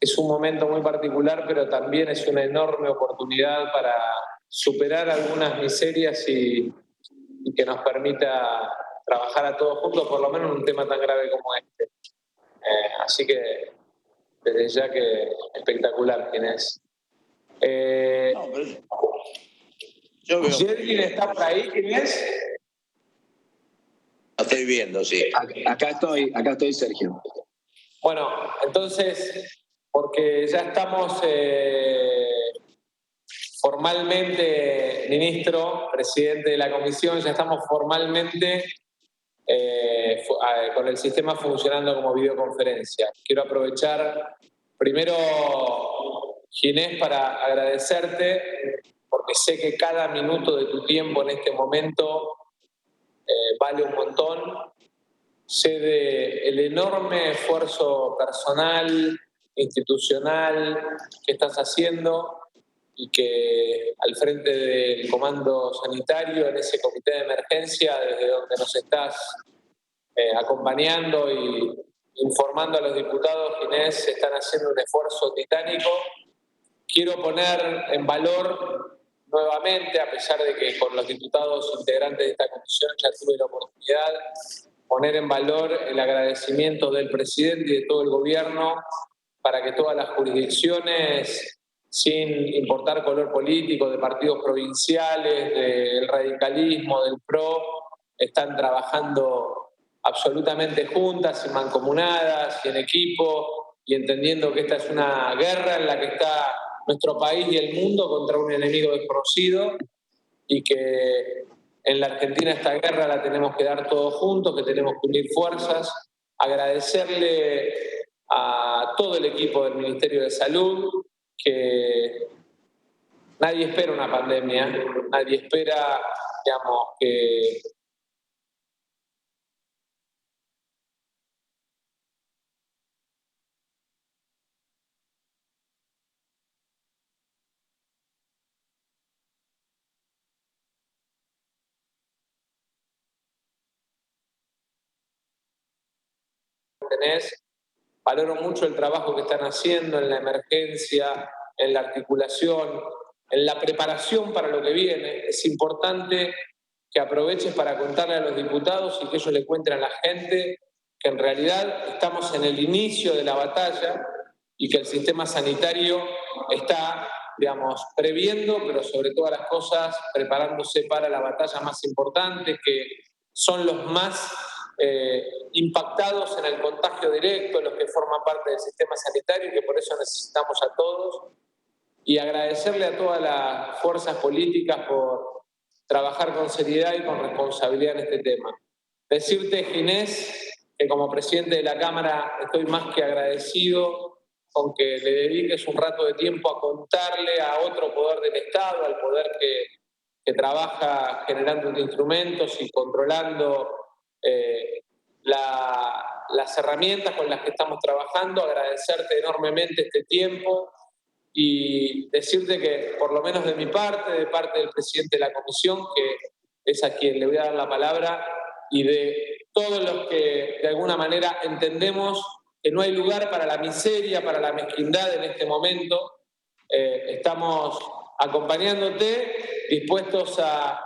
es un momento muy particular, pero también es una enorme oportunidad para superar algunas miserias y que nos permita trabajar a todos juntos, por lo menos en un tema tan grave como este. Así que desde ya que espectacular, Ginés. No, pero yo veo. ¿Yergin está por ahí, Ginés? Lo estoy viendo, sí. Acá estoy, Sergio. Bueno, entonces, porque ya estamos formalmente, ministro, presidente de la comisión, ya estamos formalmente con el sistema funcionando como videoconferencia. Quiero aprovechar primero, Ginés, para agradecerte, porque sé que cada minuto de tu tiempo en este momento vale un montón. Sé del enorme esfuerzo personal, institucional que estás haciendo y que al frente del comando sanitario, en ese comité de emergencia, desde donde nos estás acompañando y informando a los diputados, Ginés, están haciendo un esfuerzo titánico. Quiero poner en valor nuevamente, a pesar de que con los diputados integrantes de esta comisión ya tuve la oportunidad, poner en valor el agradecimiento del presidente y de todo el gobierno para que todas las jurisdicciones, sin importar color político, de partidos provinciales, del radicalismo, del PRO, están trabajando absolutamente juntas y mancomunadas y en equipo y entendiendo que esta es una guerra en la que está nuestro país y el mundo contra un enemigo desconocido y que en la Argentina esta guerra la tenemos que dar todos juntos, que tenemos que unir fuerzas. Agradecerle a todo el equipo del Ministerio de Salud, que nadie espera una pandemia, nadie espera, digamos, que tenés. Valoro mucho el trabajo que están haciendo en la emergencia, en la articulación, en la preparación para lo que viene. Es importante que aproveches para contarle a los diputados y que ellos le cuenten a la gente que en realidad estamos en el inicio de la batalla y que el sistema sanitario está, digamos, previendo, pero sobre todas las cosas, preparándose para la batalla más importante, que son los más impactados en el contagio directo, los que forman parte del sistema sanitario y que por eso necesitamos a todos. Y agradecerle a todas las fuerzas políticas por trabajar con seriedad y con responsabilidad en este tema. Decirte, Ginés, que como presidente de la Cámara estoy más que agradecido con que le dediques un rato de tiempo a contarle a otro poder del Estado, al poder que trabaja generando instrumentos y controlando las herramientas con las que estamos trabajando, agradecerte enormemente este tiempo y decirte que, por lo menos de mi parte, de parte del presidente de la comisión, que es a quien le voy a dar la palabra, y de todos los que de alguna manera entendemos que no hay lugar para la miseria, para la mezquindad en este momento, estamos acompañándote, dispuestos a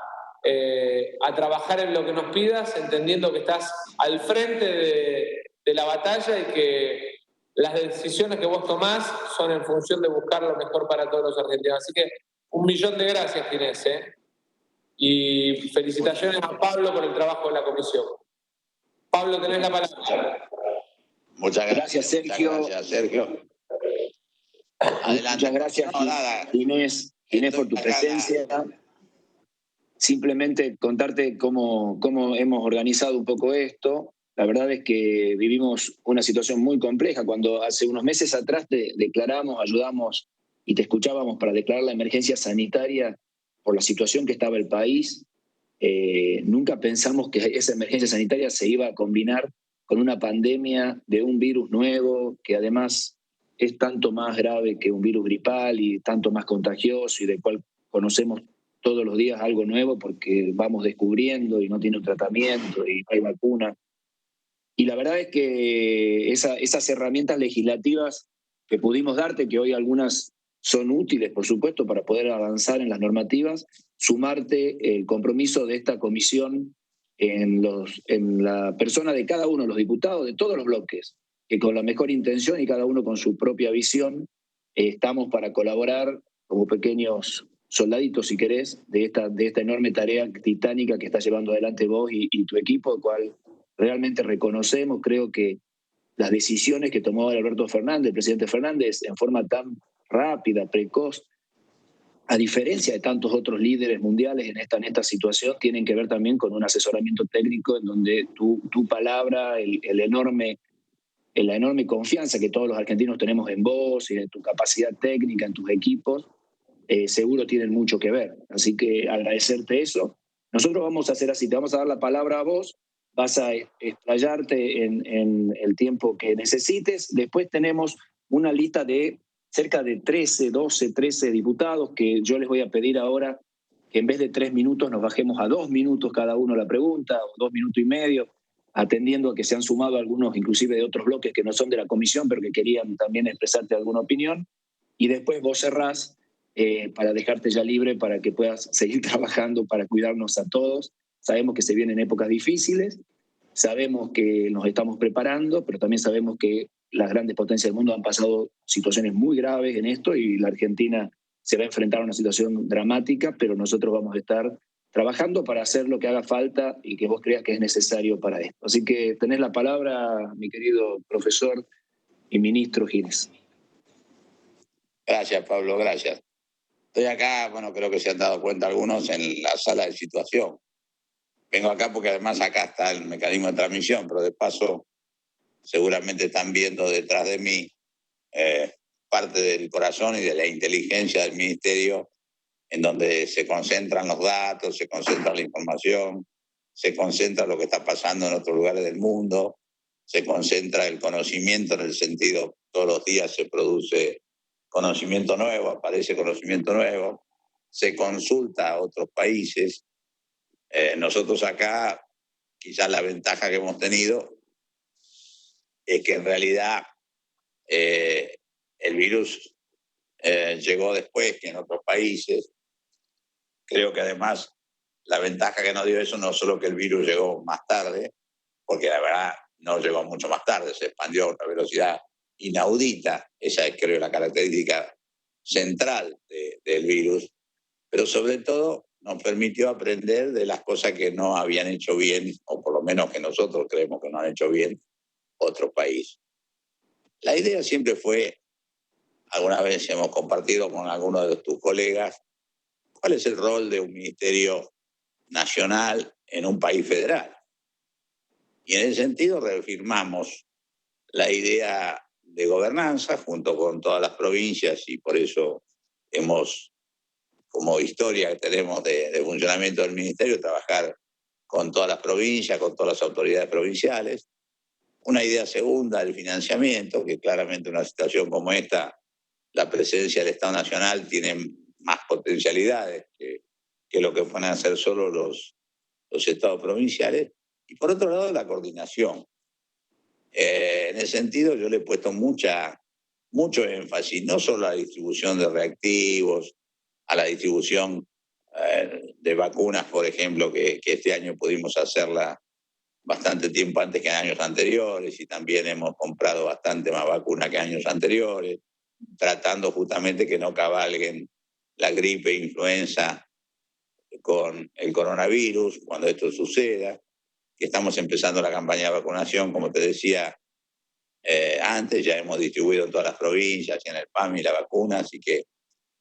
trabajar en lo que nos pidas, entendiendo que estás al frente de la batalla y que las decisiones que vos tomás son en función de buscar lo mejor para todos los argentinos. Así que 1.000.000 de gracias, Ginés. Y felicitaciones a Pablo por el trabajo de la comisión. Pablo, tenés la palabra. Muchas gracias, Sergio. Muchas gracias, Sergio. Adelante. Muchas gracias, Ginés, por tu presencia. Simplemente contarte cómo hemos organizado un poco esto. La verdad es que vivimos una situación muy compleja. Cuando hace unos meses atrás te declaramos, ayudamos y te escuchábamos para declarar la emergencia sanitaria por la situación que estaba el país, nunca pensamos que esa emergencia sanitaria se iba a combinar con una pandemia de un virus nuevo, que además es tanto más grave que un virus gripal y tanto más contagioso y del cual conocemos todos los días algo nuevo porque vamos descubriendo y no tiene un tratamiento y no hay vacuna. Y la verdad es que esas herramientas legislativas que pudimos darte, que hoy algunas son útiles, por supuesto, para poder avanzar en las normativas, sumarte el compromiso de esta comisión en la persona de cada uno de los diputados de todos los bloques, que con la mejor intención y cada uno con su propia visión, estamos para colaborar como pequeños soldaditos, si querés, de esta enorme tarea titánica que está llevando adelante vos y tu equipo, el cual realmente reconocemos. Creo que las decisiones que tomó Alberto Fernández, el presidente Fernández, en forma tan rápida, precoz, a diferencia de tantos otros líderes mundiales en esta situación, tienen que ver también con un asesoramiento técnico en donde tu palabra, la enorme confianza que todos los argentinos tenemos en vos y en tu capacidad técnica, en tus equipos, seguro tienen mucho que ver. Así que agradecerte eso. Nosotros vamos a hacer así, te vamos a dar la palabra a vos, vas a explayarte en el tiempo que necesites. Después tenemos una lista de cerca de 13 diputados que yo les voy a pedir ahora que en vez de 3 minutos nos bajemos a 2 minutos cada uno la pregunta, o 2 minutos y medio, atendiendo a que se han sumado algunos, inclusive de otros bloques que no son de la comisión, pero que querían también expresarte alguna opinión. Y después vos cerrás para dejarte ya libre para que puedas seguir trabajando para cuidarnos a todos. Sabemos que se vienen épocas difíciles, sabemos que nos estamos preparando, pero también sabemos que las grandes potencias del mundo han pasado situaciones muy graves en esto y la Argentina se va a enfrentar a una situación dramática, pero nosotros vamos a estar trabajando para hacer lo que haga falta y que vos creas que es necesario para esto. Así que tenés la palabra, mi querido profesor y ministro Giles. Gracias, Pablo, gracias. Estoy acá, bueno, creo que se han dado cuenta algunos en la sala de situación. Vengo acá porque además acá está el mecanismo de transmisión, pero de paso seguramente están viendo detrás de mí parte del corazón y de la inteligencia del ministerio, en donde se concentran los datos, se concentra la información, se concentra lo que está pasando en otros lugares del mundo, se concentra el conocimiento en el sentido, todos los días se produce conocimiento nuevo, aparece conocimiento nuevo, se consulta a otros países. Nosotros acá, quizás la ventaja que hemos tenido es que en realidad el virus llegó después que en otros países. Creo que además la ventaja que nos dio eso no solo que el virus llegó más tarde, porque la verdad no llegó mucho más tarde, se expandió a una velocidad inaudita, esa es creo la característica central del virus, pero sobre todo nos permitió aprender de las cosas que no habían hecho bien, o por lo menos que nosotros creemos que no han hecho bien otros países. La idea siempre fue, alguna vez hemos compartido con algunos de tus colegas, ¿cuál es el rol de un ministerio nacional en un país federal? Y en ese sentido reafirmamos la idea de gobernanza junto con todas las provincias y por eso hemos, como historia que tenemos de funcionamiento del ministerio, trabajar con todas las provincias, con todas las autoridades provinciales. Una idea segunda, el financiamiento, que claramente en una situación como esta, la presencia del Estado Nacional tiene más potencialidades que lo que van a hacer solo los estados provinciales. Y por otro lado, la coordinación. En ese sentido, yo le he puesto mucho énfasis, no solo a la distribución de reactivos, a la distribución de vacunas, por ejemplo, que este año pudimos hacerla bastante tiempo antes que en años anteriores, y también hemos comprado bastante más vacunas que años anteriores, tratando justamente que no cabalguen la gripe e influenza con el coronavirus cuando esto suceda, que estamos empezando la campaña de vacunación, como te decía antes, ya hemos distribuido en todas las provincias y en el PAMI la vacuna, así que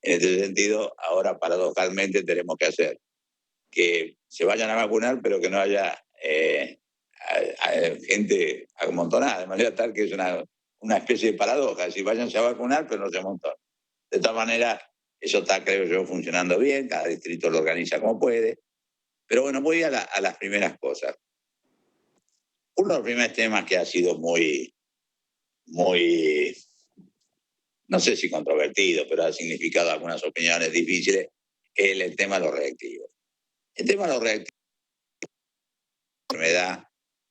en este sentido ahora paradojalmente tenemos que hacer que se vayan a vacunar, pero que no haya gente amontonada, de manera tal que es una especie de paradoja, si váyanse a vacunar, pero no se amontonen. De todas maneras, eso está, creo yo, funcionando bien, cada distrito lo organiza como puede. Pero bueno, voy a las primeras cosas. Uno de los primeros temas que ha sido muy, no sé si controvertido, pero ha significado algunas opiniones difíciles, es el tema de los reactivos. El tema de los reactivos es una enfermedad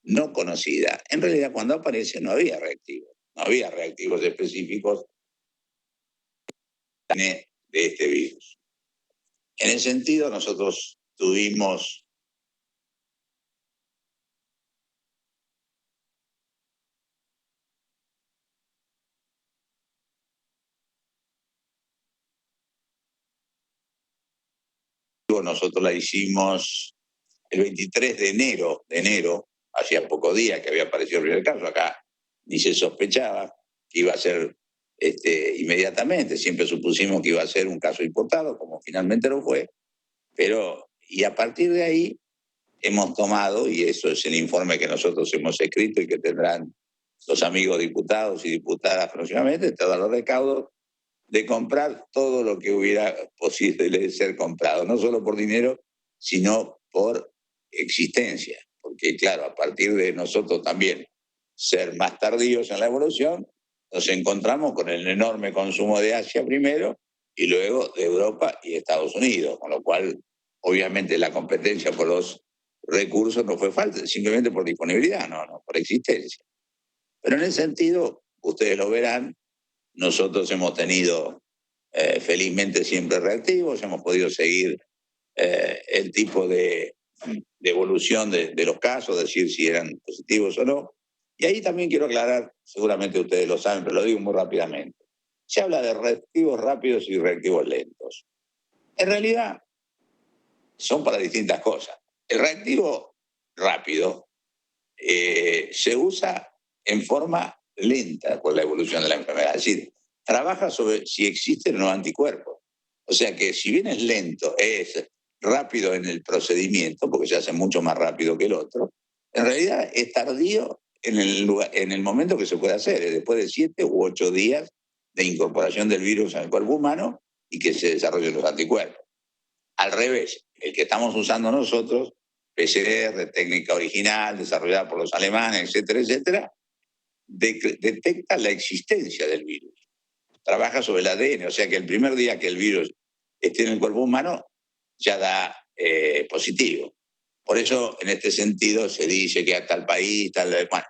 no conocida. En realidad, cuando aparece no había reactivos específicos de este virus. En ese sentido, nosotros tuvimos nosotros la hicimos el 23 de enero, hacía pocos días que había aparecido el primer caso, acá ni se sospechaba que iba a ser inmediatamente, siempre supusimos que iba a ser un caso importado, como finalmente lo fue, pero y a partir de ahí hemos tomado, y eso es el informe que nosotros hemos escrito y que tendrán los amigos diputados y diputadas próximamente, todos los recaudos de comprar todo lo que hubiera posible de ser comprado, no solo por dinero, sino por existencia. Porque claro, a partir de nosotros también ser más tardíos en la evolución, nos encontramos con el enorme consumo de Asia primero y luego de Europa y Estados Unidos, con lo cual obviamente la competencia por los recursos no fue falta, simplemente por disponibilidad, no por existencia. Pero en ese sentido, ustedes lo verán, nosotros hemos tenido felizmente siempre reactivos, hemos podido seguir el tipo de evolución de los casos, decir si eran positivos o no. Y ahí también quiero aclarar, seguramente ustedes lo saben, pero lo digo muy rápidamente. Se habla de reactivos rápidos y reactivos lentos. En realidad, son para distintas cosas. El reactivo rápido se usa en forma lenta con la evolución de la enfermedad. Es decir, trabaja sobre si existen o no anticuerpos. O sea que si bien es lento, es rápido en el procedimiento, porque se hace mucho más rápido que el otro, en realidad es tardío en el momento que se puede hacer, después de 7 u 8 días de incorporación del virus en el cuerpo humano y que se desarrollen los anticuerpos. Al revés, el que estamos usando nosotros, PCR, técnica original, desarrollada por los alemanes, etcétera, etcétera, detecta la existencia del virus. Trabaja sobre el ADN, o sea que el primer día que el virus esté en el cuerpo humano ya da positivo. Por eso, en este sentido, se dice que a tal país, tal... Bueno,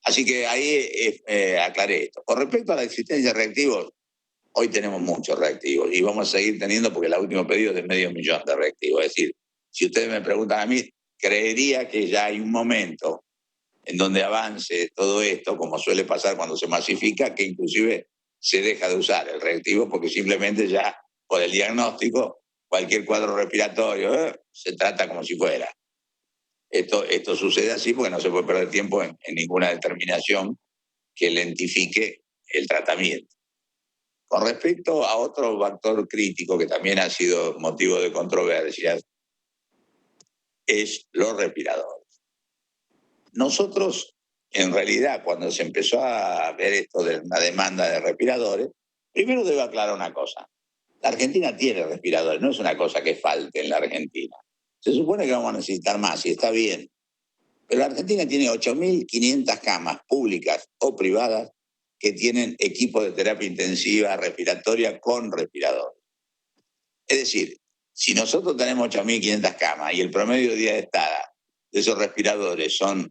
así que ahí aclaré esto. Con respecto a la existencia de reactivos, hoy tenemos muchos reactivos y vamos a seguir teniendo porque el último pedido es de 500.000 de reactivos. Es decir, si ustedes me preguntan a mí, creería que ya hay un momento en donde avance todo esto, como suele pasar cuando se masifica, que inclusive se deja de usar el reactivo porque simplemente ya por el diagnóstico, cualquier cuadro respiratorio se trata como si fuera. Esto sucede así porque no se puede perder tiempo en ninguna determinación que lentifique el tratamiento. Con respecto a otro factor crítico que también ha sido motivo de controversias, es los respiradores. Nosotros, en realidad, cuando se empezó a ver esto de una demanda de respiradores, primero debo aclarar una cosa. La Argentina tiene respiradores, no es una cosa que falte en la Argentina. Se supone que vamos a necesitar más y está bien. Pero la Argentina tiene 8.500 camas públicas o privadas que tienen equipos de terapia intensiva respiratoria con respiradores. Es decir, si nosotros tenemos 8.500 camas y el promedio de día de estada de esos respiradores son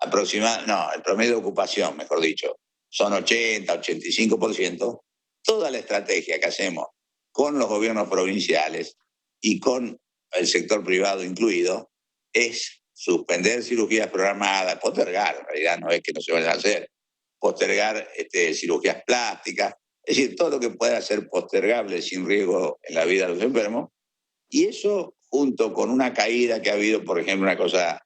el promedio de ocupación, mejor dicho, son 80, 85%, toda la estrategia que hacemos con los gobiernos provinciales y con el sector privado incluido es suspender cirugías programadas, postergar, en realidad no es que no se vayan a hacer, postergar cirugías plásticas, es decir, todo lo que pueda ser postergable sin riesgo en la vida de los enfermos. Y eso, junto con una caída que ha habido, por ejemplo, una cosa,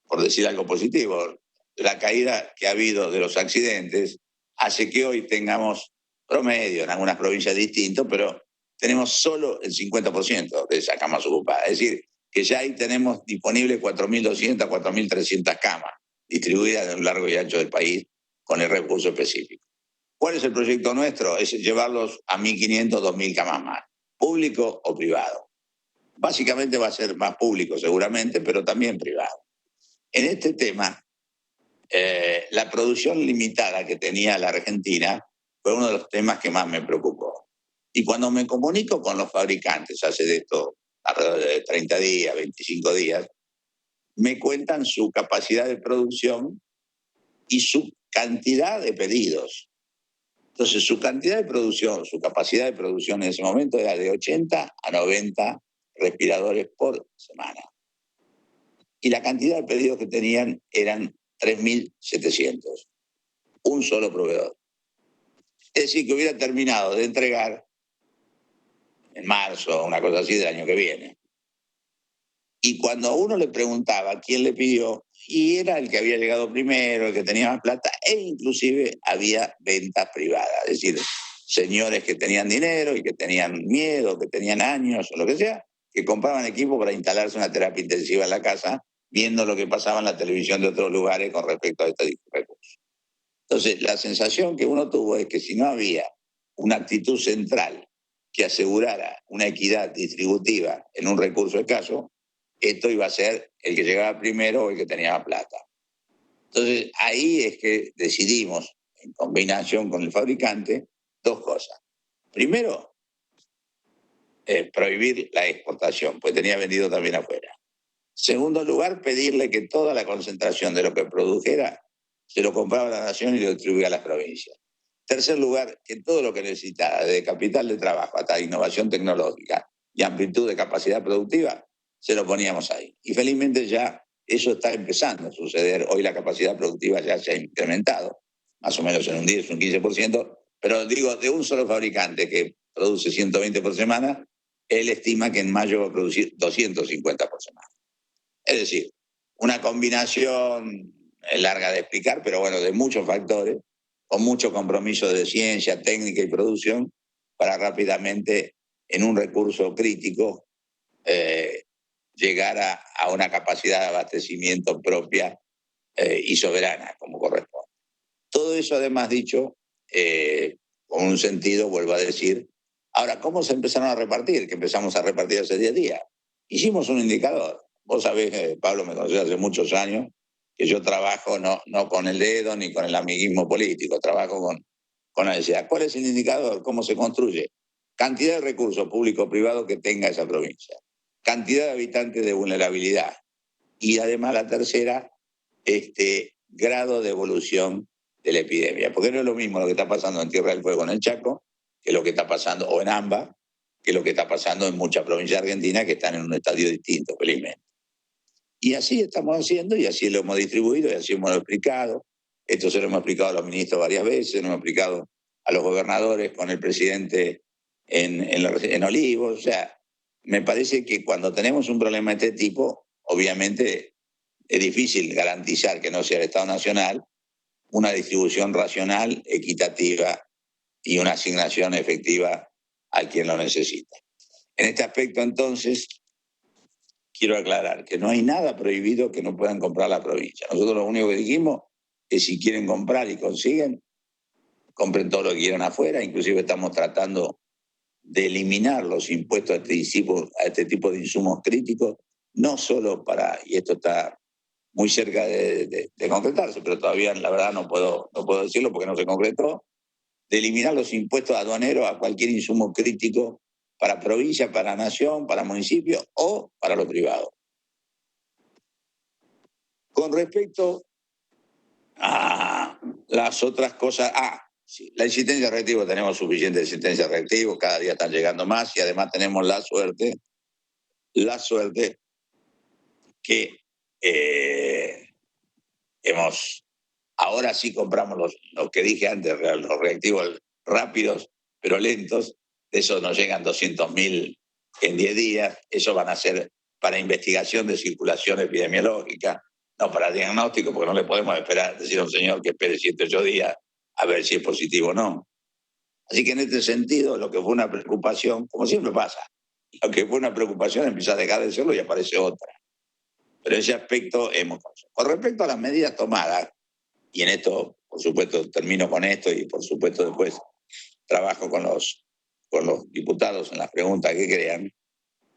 por decir algo positivo, la caída que ha habido de los accidentes hace que hoy tengamos promedio en algunas provincias distintos, pero tenemos solo el 50% de esas camas ocupadas. Es decir, que ya ahí tenemos disponibles 4.200, 4.300 camas distribuidas a lo largo y ancho del país con el recurso específico. ¿Cuál es el proyecto nuestro? Es llevarlos a 1.500, 2.000 camas más, público o privado. Básicamente va a ser más público seguramente, pero también privado. En este tema, la producción limitada que tenía la Argentina fue uno de los temas que más me preocupó. Y cuando me comunico con los fabricantes, hace de esto alrededor de 30 días, 25 días, me cuentan su capacidad de producción y su cantidad de pedidos. Entonces su cantidad de producción, su capacidad de producción en ese momento era de 80 a 90 respiradores por semana. Y la cantidad de pedidos que tenían eran 3.700. Un solo proveedor. Es decir, que hubiera terminado de entregar en marzo, una cosa así del año que viene. Y cuando a uno le preguntaba quién le pidió, y era el que había llegado primero, el que tenía más plata, e inclusive había ventas privadas, es decir, señores que tenían dinero y que tenían miedo, que tenían años o lo que sea, que compraban equipo para instalarse una terapia intensiva en la casa, viendo lo que pasaba en la televisión de otros lugares con respecto a estos recursos. Entonces, la sensación que uno tuvo es que si no había una actitud central que asegurara una equidad distributiva en un recurso escaso, esto iba a ser el que llegaba primero o el que tenía más plata. Entonces, ahí es que decidimos, en combinación con el fabricante, dos cosas. Primero, prohibir la exportación, pues tenía vendido también afuera. Segundo lugar, pedirle que toda la concentración de lo que produjera se lo compraba a la nación y lo distribuía a las provincias. Tercer lugar, que todo lo que necesitara, desde capital de trabajo hasta innovación tecnológica y amplitud de capacidad productiva, se lo poníamos ahí. Y felizmente ya eso está empezando a suceder. Hoy la capacidad productiva ya se ha incrementado, más o menos en un 10, un 15%, pero digo, de un solo fabricante que produce 120 por semana, él estima que en mayo va a producir 250 por semana. Es decir, una combinación larga de explicar, pero bueno, de muchos factores, con mucho compromiso de ciencia, técnica y producción, para rápidamente, en un recurso crítico, llegar a una capacidad de abastecimiento propia y soberana, como corresponde. Todo eso, además dicho, con un sentido, vuelvo a decir. Ahora, ¿cómo se empezaron a repartir? Que empezamos a repartir hace 10 días. Hicimos un indicador. Vos sabés, Pablo, me conocés hace muchos años, que yo trabajo no con el dedo ni con el amiguismo político, trabajo con la necesidad. ¿Cuál es el indicador? ¿Cómo se construye? Cantidad de recursos público-privados que tenga esa provincia, cantidad de habitantes de vulnerabilidad y además la tercera, grado de evolución de la epidemia. Porque no es lo mismo lo que está pasando en Tierra del Fuego, en el Chaco, que lo que está pasando, o en AMBA, que lo que está pasando en muchas provincias argentinas que están en un estadio distinto, felizmente. Y así estamos haciendo, y así lo hemos distribuido, y así hemos explicado. Esto se lo hemos explicado a los ministros varias veces, lo hemos explicado a los gobernadores con el presidente en Olivos. O sea, me parece que cuando tenemos un problema de este tipo, obviamente es difícil garantizar que no sea el Estado Nacional una distribución racional, equitativa y una asignación efectiva a quien lo necesita. En este aspecto, entonces, quiero aclarar que no hay nada prohibido que no puedan comprar la provincia. Nosotros lo único que dijimos es si quieren comprar y consiguen, compren todo lo que quieran afuera. Inclusive estamos tratando de eliminar los impuestos a este tipo de insumos críticos, no solo para, y esto está muy cerca de concretarse, pero todavía la verdad no puedo decirlo porque no se concretó, de eliminar los impuestos aduaneros a cualquier insumo crítico para provincia, para nación, para municipio o para lo privado. Con respecto a las otras cosas, sí, la insistencia reactiva, tenemos suficiente insistencia reactiva, cada día están llegando más y además tenemos la suerte que ahora sí compramos los que dije antes, los reactivos rápidos, pero lentos. De esos nos llegan 200.000 en 10 días. Esos van a ser para investigación de circulación epidemiológica, no para diagnóstico, porque no le podemos esperar, decir a un señor que espere 7 o 8 días a ver si es positivo o no. Así que en este sentido, lo que fue una preocupación, como siempre pasa, lo que fue una preocupación empieza a dejar de serlo y aparece otra. Pero ese aspecto hemos conseguido. Con respecto a las medidas tomadas, y en esto, por supuesto, termino con esto y por supuesto después trabajo con los diputados en las preguntas que crean,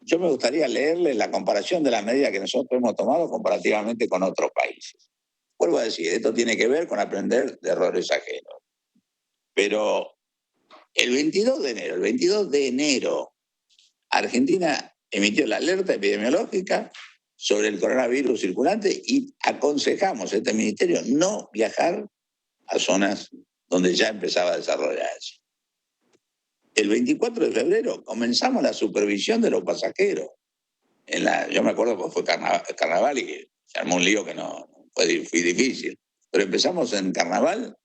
yo me gustaría leerles la comparación de las medidas que nosotros hemos tomado comparativamente con otros países. Vuelvo a decir, esto tiene que ver con aprender de errores ajenos. Pero el 22 de enero, Argentina emitió la alerta epidemiológica sobre el coronavirus circulante y aconsejamos a este ministerio no viajar a zonas donde ya empezaba a desarrollarse. El 24 de febrero comenzamos la supervisión de los pasajeros. Yo me acuerdo que fue carnaval y se armó un lío que no fue difícil. Pero empezamos en carnaval,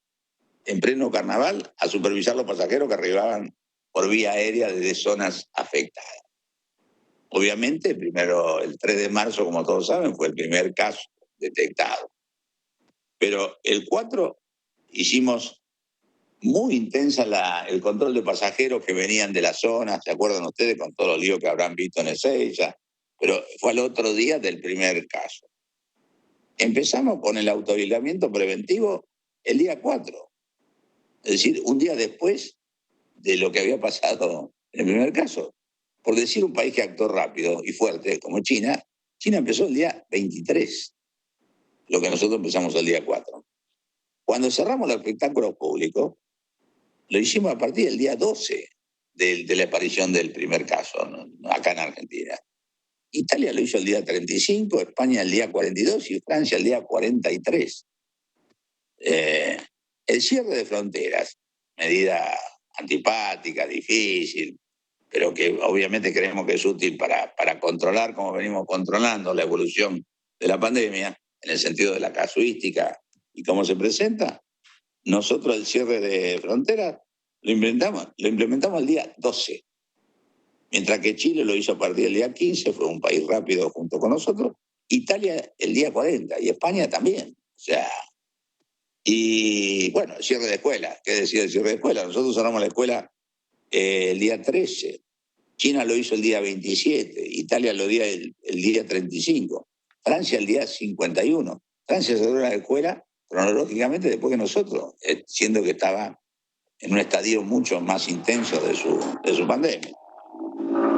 en pleno carnaval, a supervisar los pasajeros que arribaban por vía aérea desde zonas afectadas. Obviamente, el 3 de marzo, como todos saben, fue el primer caso detectado. Pero el 4 hicimos muy intensa el control de pasajeros que venían de la zona, ¿se acuerdan ustedes? Con todos los líos que habrán visto en Ezeiza, pero fue al otro día del primer caso. Empezamos con el autoaislamiento preventivo el día 4, es decir, un día después de lo que había pasado en el primer caso. Por decir un país que actuó rápido y fuerte como China empezó el día 23, lo que nosotros empezamos el día 4. Cuando cerramos los espectáculos públicos, lo hicimos a partir del día 12 de la aparición del primer caso, ¿no? Acá en Argentina. Italia lo hizo el día 35, España el día 42 y Francia el día 43. El cierre de fronteras, medida antipática, difícil, pero que obviamente creemos que es útil para controlar, como venimos controlando la evolución de la pandemia, en el sentido de la casuística y cómo se presenta. Nosotros el cierre de fronteras lo implementamos el día 12, mientras que Chile lo hizo a partir del día 15, fue un país rápido junto con nosotros, Italia el día 40 y España también. O sea, y bueno, el cierre de escuela, ¿qué decía el cierre de escuela? Nosotros cerramos la escuela el día 13, China lo hizo el día 27, Italia lo dio el día 35, Francia el día 51. Francia cerró la escuela cronológicamente después que nosotros, siendo que estaba en un estadio mucho más intenso de su pandemia.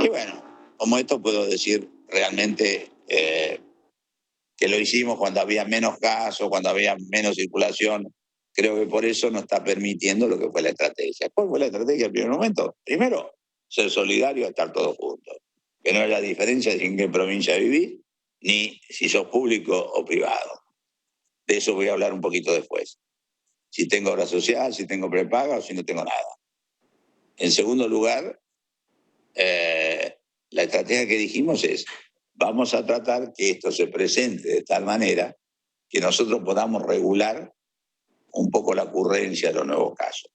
Y bueno, como esto puedo decir realmente que lo hicimos cuando había menos casos, cuando había menos circulación. Creo que por eso nos está permitiendo lo que fue la estrategia. ¿Cuál fue la estrategia en primer momento? Primero, ser solidario, estar todos juntos. Que no haya diferencia de en qué provincia vivís, ni si sos público o privado. De eso voy a hablar un poquito después. Si tengo obra social, si tengo prepaga o si no tengo nada. En segundo lugar, la estrategia que dijimos es, vamos a tratar que esto se presente de tal manera que nosotros podamos regular un poco la ocurrencia de los nuevos casos.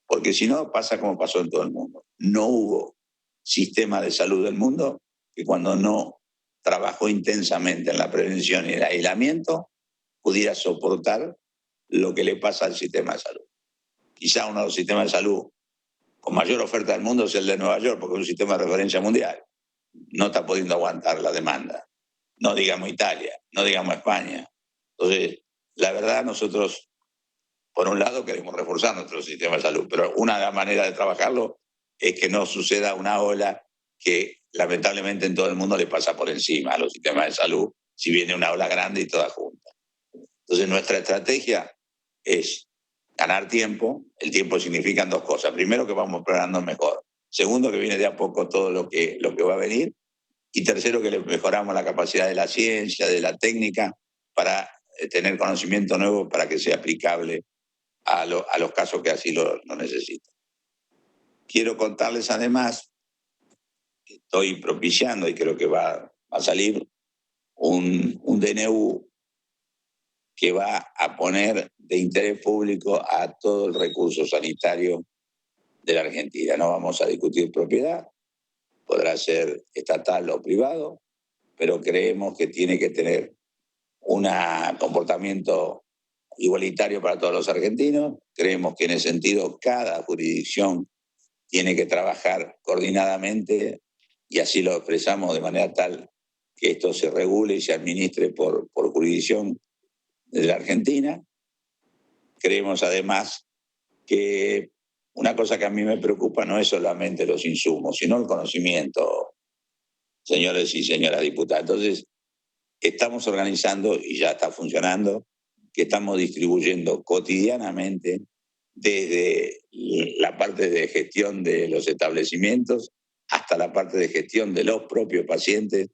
Porque si no, pasa como pasó en todo el mundo. No hubo sistema de salud del mundo que cuando no trabajó intensamente en la prevención y el aislamiento pudiera soportar lo que le pasa al sistema de salud. Quizá uno de los sistemas de salud con mayor oferta del mundo es el de Nueva York, porque es un sistema de referencia mundial. No está pudiendo aguantar la demanda. No digamos Italia, no digamos España. Entonces, la verdad, nosotros, por un lado, queremos reforzar nuestro sistema de salud, pero una de las maneras de trabajarlo es que no suceda una ola que lamentablemente en todo el mundo le pasa por encima a los sistemas de salud, si viene una ola grande y toda junta. Entonces, nuestra estrategia es ganar tiempo. El tiempo significan dos cosas. Primero, que vamos preparando mejor. Segundo, que viene de a poco todo lo que va a venir. Y tercero, que le mejoramos la capacidad de la ciencia, de la técnica, para tener conocimiento nuevo para que sea aplicable a los casos que así lo necesitan. Quiero contarles además que estoy propiciando, y creo que va a salir, un DNU que va a poner de interés público a todo el recurso sanitario de la Argentina. No vamos a discutir propiedad, podrá ser estatal o privado, pero creemos que tiene que tener un comportamiento igualitario para todos los argentinos. Creemos que en ese sentido cada jurisdicción tiene que trabajar coordinadamente y así lo expresamos de manera tal que esto se regule y se administre por jurisdicción de la Argentina. Creemos además que una cosa que a mí me preocupa no es solamente los insumos, sino el conocimiento, señores y señoras diputadas. Entonces, estamos organizando, y ya está funcionando, que estamos distribuyendo cotidianamente desde la parte de gestión de los establecimientos hasta la parte de gestión de los propios pacientes.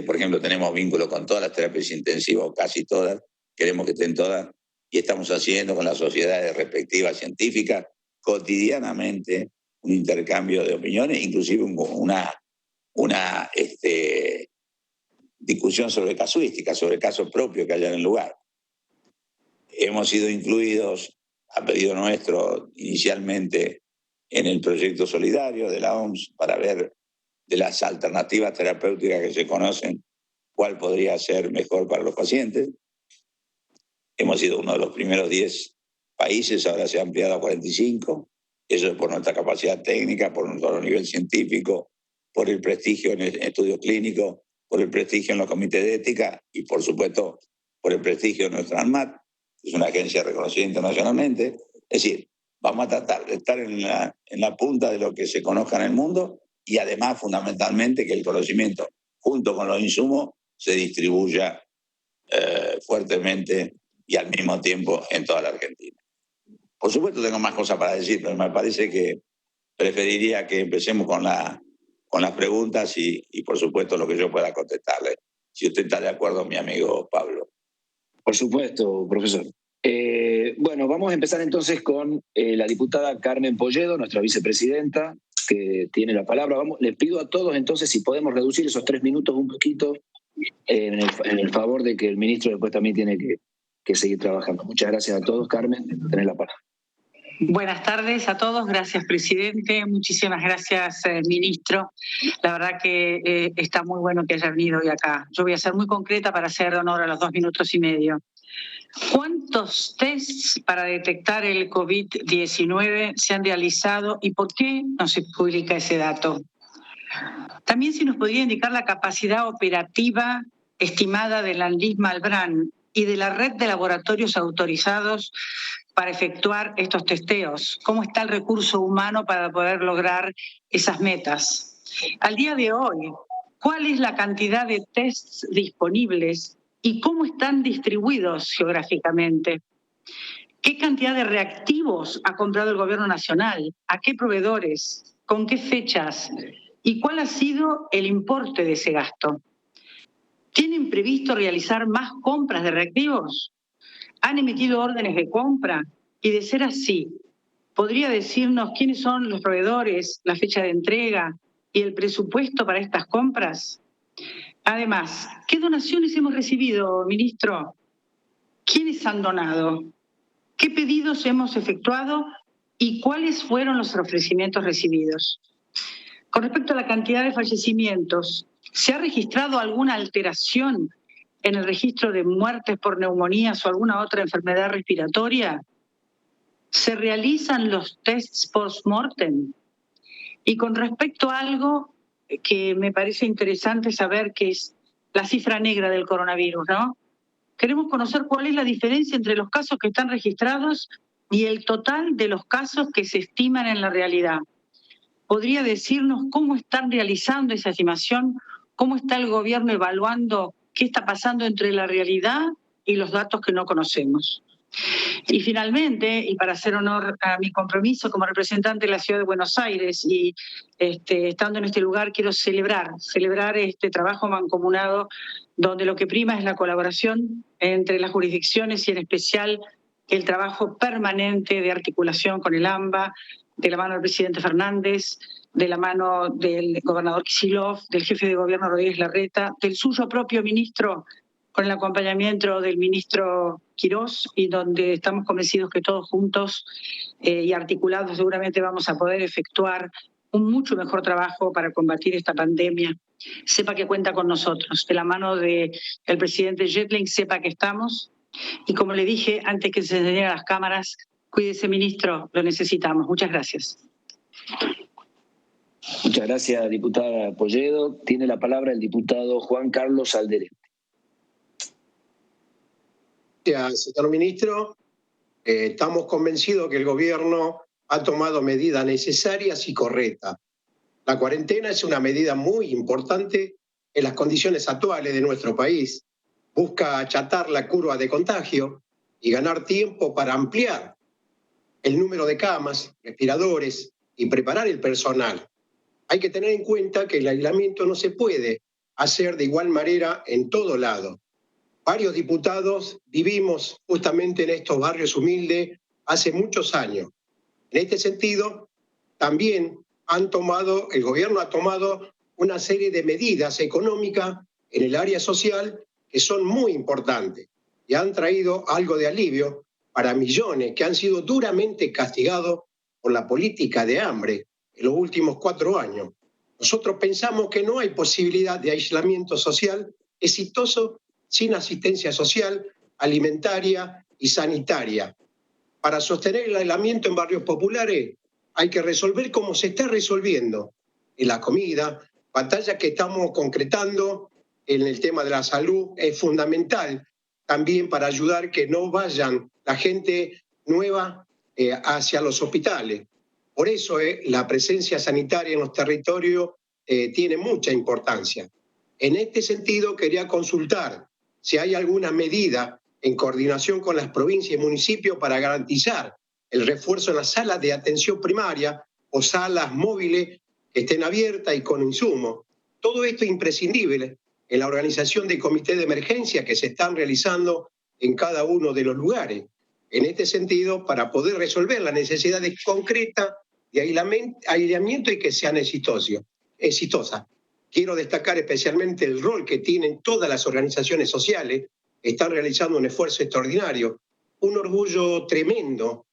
Por ejemplo, tenemos vínculo con todas las terapias intensivas, o casi todas, queremos que estén todas, y estamos haciendo con las sociedades respectivas científicas cotidianamente un intercambio de opiniones, inclusive una discusión sobre casuística, sobre casos propios que haya en el lugar. Hemos sido incluidos, a pedido nuestro, inicialmente en el proyecto solidario de la OMS para ver de las alternativas terapéuticas que se conocen cuál podría ser mejor para los pacientes. Hemos sido uno de los primeros 10 países, ahora se ha ampliado a 45. Eso es por nuestra capacidad técnica, por nuestro nivel científico, por el prestigio en el estudio clínico, por el prestigio en los comités de ética y, por supuesto, por el prestigio de nuestra ANMAT, que es una agencia reconocida internacionalmente. Es decir, vamos a tratar de estar en la punta de lo que se conozca en el mundo y, además, fundamentalmente, que el conocimiento, junto con los insumos, se distribuya fuertemente y al mismo tiempo en toda la Argentina. Por supuesto tengo más cosas para decir, pero me parece que preferiría que empecemos con las preguntas y por supuesto lo que yo pueda contestarle. Si usted está de acuerdo, mi amigo Pablo. Por supuesto, profesor. Bueno, vamos a empezar entonces con la diputada Carmen Polledo, nuestra vicepresidenta, que tiene la palabra. Les pido a todos entonces si podemos reducir esos 3 minutos un poquito en el favor de que el ministro después también tiene que seguir trabajando. Muchas gracias a todos, Carmen, por tener la palabra. Buenas tardes a todos, gracias presidente, muchísimas gracias ministro. La verdad que está muy bueno que haya venido hoy acá. Yo voy a ser muy concreta para hacer honor a los 2 minutos y medio. ¿Cuántos tests para detectar el COVID-19 se han realizado y por qué no se publica ese dato? También si nos podría indicar la capacidad operativa estimada de la ANLIS Malbrán y de la red de laboratorios autorizados para efectuar estos testeos. ¿Cómo está el recurso humano para poder lograr esas metas? Al día de hoy, ¿cuál es la cantidad de tests disponibles y cómo están distribuidos geográficamente? ¿Qué cantidad de reactivos ha comprado el Gobierno Nacional? ¿A qué proveedores? ¿Con qué fechas? ¿Y cuál ha sido el importe de ese gasto? ¿Tienen previsto realizar más compras de reactivos? ¿Han emitido órdenes de compra? Y de ser así, ¿podría decirnos quiénes son los proveedores, la fecha de entrega y el presupuesto para estas compras? Además, ¿qué donaciones hemos recibido, ministro? ¿Quiénes han donado? ¿Qué pedidos hemos efectuado y cuáles fueron los ofrecimientos recibidos? Con respecto a la cantidad de fallecimientos, ¿se ha registrado alguna alteración en el registro de muertes por neumonías o alguna otra enfermedad respiratoria? ¿Se realizan los tests post-mortem? Y con respecto a algo que me parece interesante saber, que es la cifra negra del coronavirus, ¿no? Queremos conocer cuál es la diferencia entre los casos que están registrados y el total de los casos que se estiman en la realidad. ¿Podría decirnos cómo están realizando esa estimación? ¿Cómo está el gobierno evaluando qué está pasando entre la realidad y los datos que no conocemos? Y finalmente, y para hacer honor a mi compromiso como representante de la Ciudad de Buenos Aires y estando en este lugar, quiero celebrar este trabajo mancomunado donde lo que prima es la colaboración entre las jurisdicciones y en especial el trabajo permanente de articulación con el AMBA, de la mano del presidente Fernández, de la mano del gobernador Kicillof, del jefe de gobierno Rodríguez Larreta, del suyo propio ministro, con el acompañamiento del ministro Quirós, y donde estamos convencidos que todos juntos y articulados seguramente vamos a poder efectuar un mucho mejor trabajo para combatir esta pandemia. Sepa que cuenta con nosotros. De la mano del presidente Jetling, sepa que estamos. Y como le dije antes que se encendieran las cámaras, cuídese, ministro, lo necesitamos. Muchas gracias. Muchas gracias, diputada Polledo. Tiene la palabra el diputado Juan Carlos Alderete. Gracias, señor ministro. Estamos convencidos que el gobierno ha tomado medidas necesarias y correctas. La cuarentena es una medida muy importante en las condiciones actuales de nuestro país. Busca achatar la curva de contagio y ganar tiempo para ampliar el número de camas, respiradores y preparar el personal. Hay que tener en cuenta que el aislamiento no se puede hacer de igual manera en todo lado. varios diputados vivimos justamente en estos barrios humildes hace muchos años. En este sentido, también el gobierno ha tomado una serie de medidas económicas en el área social que son muy importantes y han traído algo de alivio para millones que han sido duramente castigados por la política de hambre en los últimos 4 años. Nosotros pensamos que no hay posibilidad de aislamiento social exitoso sin asistencia social, alimentaria y sanitaria. Para sostener el aislamiento en barrios populares hay que resolver como se está resolviendo en la comida, batalla que estamos concretando en el tema de la salud es fundamental también para ayudar que no vayan la gente nueva hacia los hospitales. Por eso la presencia sanitaria en los territorios tiene mucha importancia. En este sentido, quería consultar si hay alguna medida en coordinación con las provincias y municipios para garantizar el refuerzo en las salas de atención primaria o salas móviles que estén abiertas y con insumos. Todo esto es imprescindible en la organización de comités de emergencia que se están realizando en cada uno de los lugares. En este sentido, para poder resolver las necesidades concretas de aislamiento y que sean exitosas. Quiero destacar especialmente el rol que tienen todas las organizaciones sociales, que están realizando un esfuerzo extraordinario, un orgullo tremendo.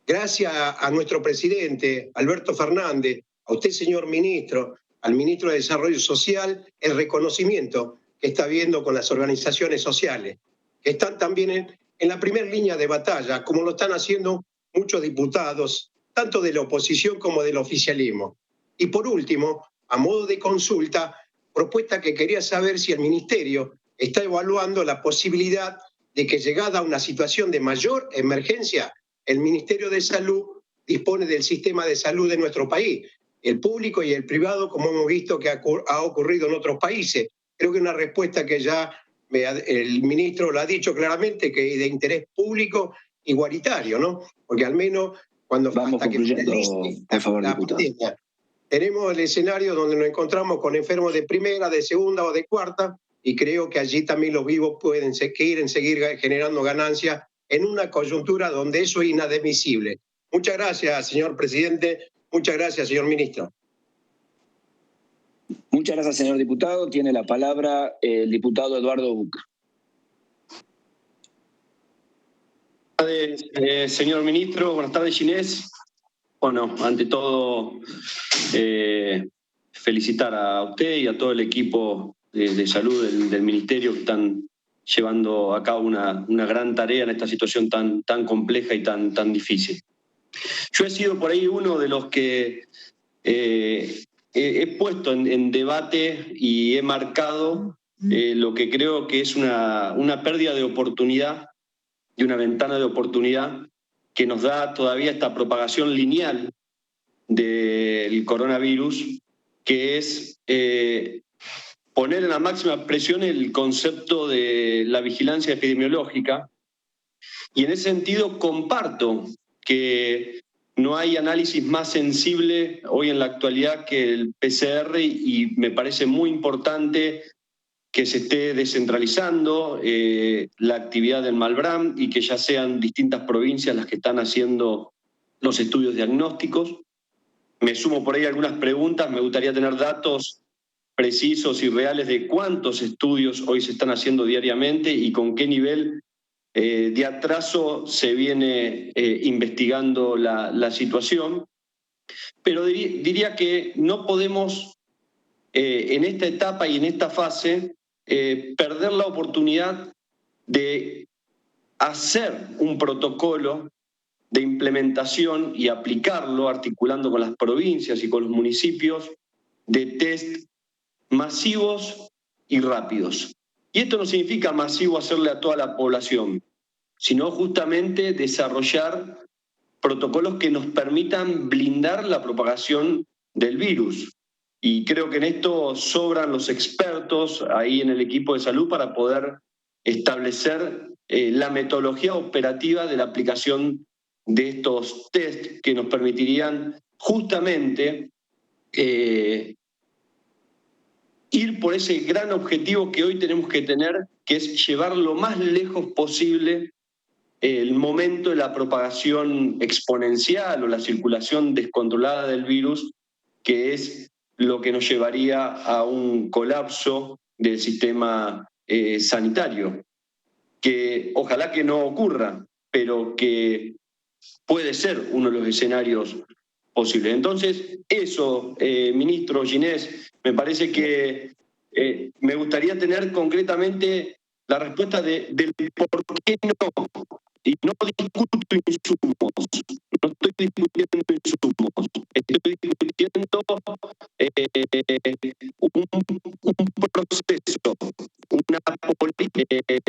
Gracias a nuestro presidente, Alberto Fernández, a usted, señor ministro, al ministro de Desarrollo Social, el reconocimiento que está viendo con las organizaciones sociales, que están también en la primera línea de batalla, como lo están haciendo muchos diputados, tanto de la oposición como del oficialismo. Y por último, a modo de consulta, propuesta que quería saber si el Ministerio está evaluando la posibilidad de que, llegada a una situación de mayor emergencia, el Ministerio de Salud dispone del sistema de salud de nuestro país, el público y el privado, como hemos visto que ha ocurrido en otros países. Creo que es una respuesta que ya el ministro lo ha dicho claramente, que es de interés público igualitario, ¿no? Porque al menos cuando Vamos concluyendo, por favor, diputado. Pandemia, tenemos el escenario donde nos encontramos con enfermos de primera, de segunda o de cuarta, y creo que allí también los vivos pueden seguir generando ganancias en una coyuntura donde eso es inadmisible. Muchas gracias, señor presidente. Muchas gracias, señor ministro. Muchas gracias, señor diputado. Tiene la palabra el diputado Eduardo Buca. Buenas tardes, señor ministro. Buenas tardes, Ginés. Bueno, ante todo, felicitar a usted y a todo el equipo de salud del ministerio que están llevando a cabo una gran tarea en esta situación tan compleja y tan difícil. Yo he sido por ahí uno de los que he puesto en debate y he marcado lo que creo que es una pérdida de oportunidad y una ventana de oportunidad que nos da todavía esta propagación lineal del coronavirus, que es poner en la máxima presión el concepto de la vigilancia epidemiológica. Y en ese sentido comparto que no hay análisis más sensible hoy en la actualidad que el PCR, y me parece muy importante que se esté descentralizando la actividad del Malbrán y que ya sean distintas provincias las que están haciendo los estudios diagnósticos. Me sumo por ahí a algunas preguntas, me gustaría tener datos precisos y reales de cuántos estudios hoy se están haciendo diariamente y con qué nivel de atraso se viene investigando la situación. Pero diría que no podemos en esta etapa y en esta fase perder la oportunidad de hacer un protocolo de implementación y aplicarlo, articulando con las provincias y con los municipios, de test masivos y rápidos. Y esto no significa masivo hacerle a toda la población, sino justamente desarrollar protocolos que nos permitan blindar la propagación del virus. Y creo que en esto sobran los expertos ahí en el equipo de salud para poder establecer la metodología operativa de la aplicación de estos test que nos permitirían justamente ir por ese gran objetivo que hoy tenemos que tener que es llevar lo más lejos posible el momento de la propagación exponencial o la circulación descontrolada del virus, que es lo que nos llevaría a un colapso del sistema sanitario, que ojalá que no ocurra, pero que puede ser uno de los escenarios posibles. Entonces, eso, ministro Ginés, me parece que me gustaría tener concretamente la respuesta del por qué no. Y no discuto insumos, no estoy discutiendo insumos, estoy discutiendo un proceso, una política de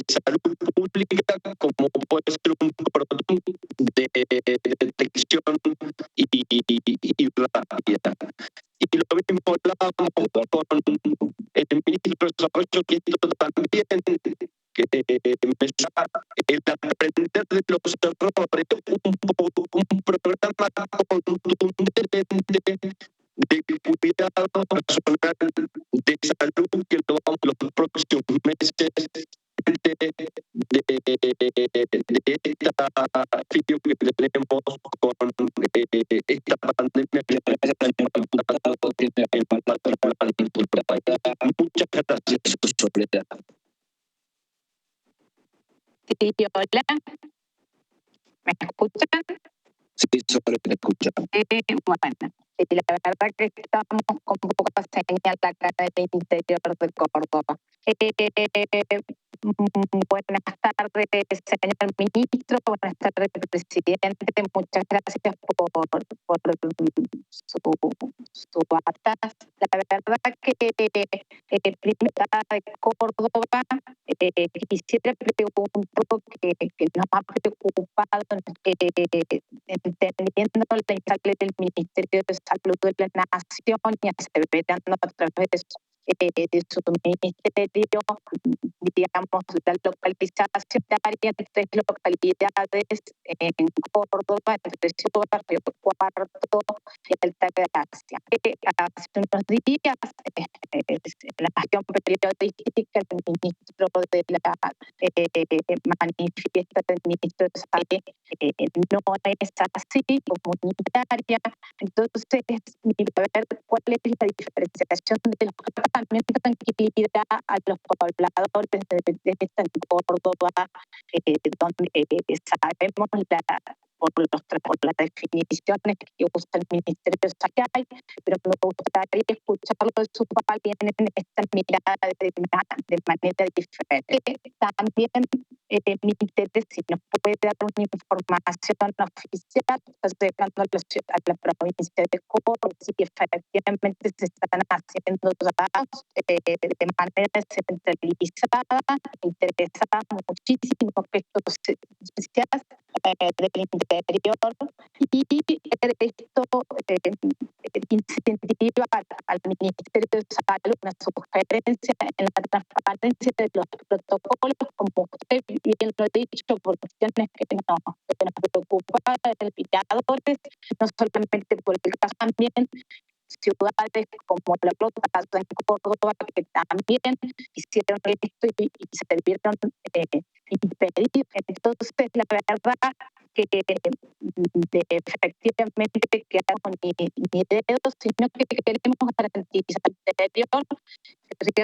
salud pública, como puede ser un protocolo de detección y rápida. Y lo mismo hablábamos con el ministro de Desarrollo, que esto también que el aprender de los errores, un programa contundente de cuidado personal de salud que lo vamos los próximos meses de esta fío que tenemos con esta pandemia que muchas gracias, Soledad. Sí, hola, ¿me escuchan? Sí, solo te escucho. Bueno, la verdad que estamos con poca señal acá del interior de Córdoba. Buenas tardes, señor ministro, buenas tardes, presidente. Muchas gracias por su atas. La verdad que primera de Córdoba, quisiera preguntar que nos ha preocupado entendiendo la instancia del Ministerio de Salud de la Nación y aseverando a través de su ministerio, digamos, la localización área de 3 localidades en Córdoba, entre Ciudad, Río Cuarto y Altagracia. Hace unos días, en la gestión periodística, el ministro de la manifiesta del ministro de Salud no es así, comunitaria. Entonces, a ver cuál es la diferenciación de los también tranquilidad a los pobladores de esta Córdoba, donde sabemos por las definiciones que usa el Ministerio de Salud, pero me gustaría escucharlo de su papá bien en esta mirada de manera diferente. También me interesa si nos puede dar una información oficial llegando a la provincia de Córdoba, si efectivamente se están haciendo datos de manera centralizada. Me interesa muchísimo que esto se del interior y esto incentiva al Ministerio de Salud una sugerencia en la transparencia de los protocolos, como usted bien lo ha dicho, por cuestiones que nos preocupan de legisladores, no solamente por el caso también ciudades como La Plata, en Córdoba, que también hicieron esto y se vieron impedidos. Entonces, la verdad que efectivamente quedamos ni dedos, sino que queremos garantizar al interior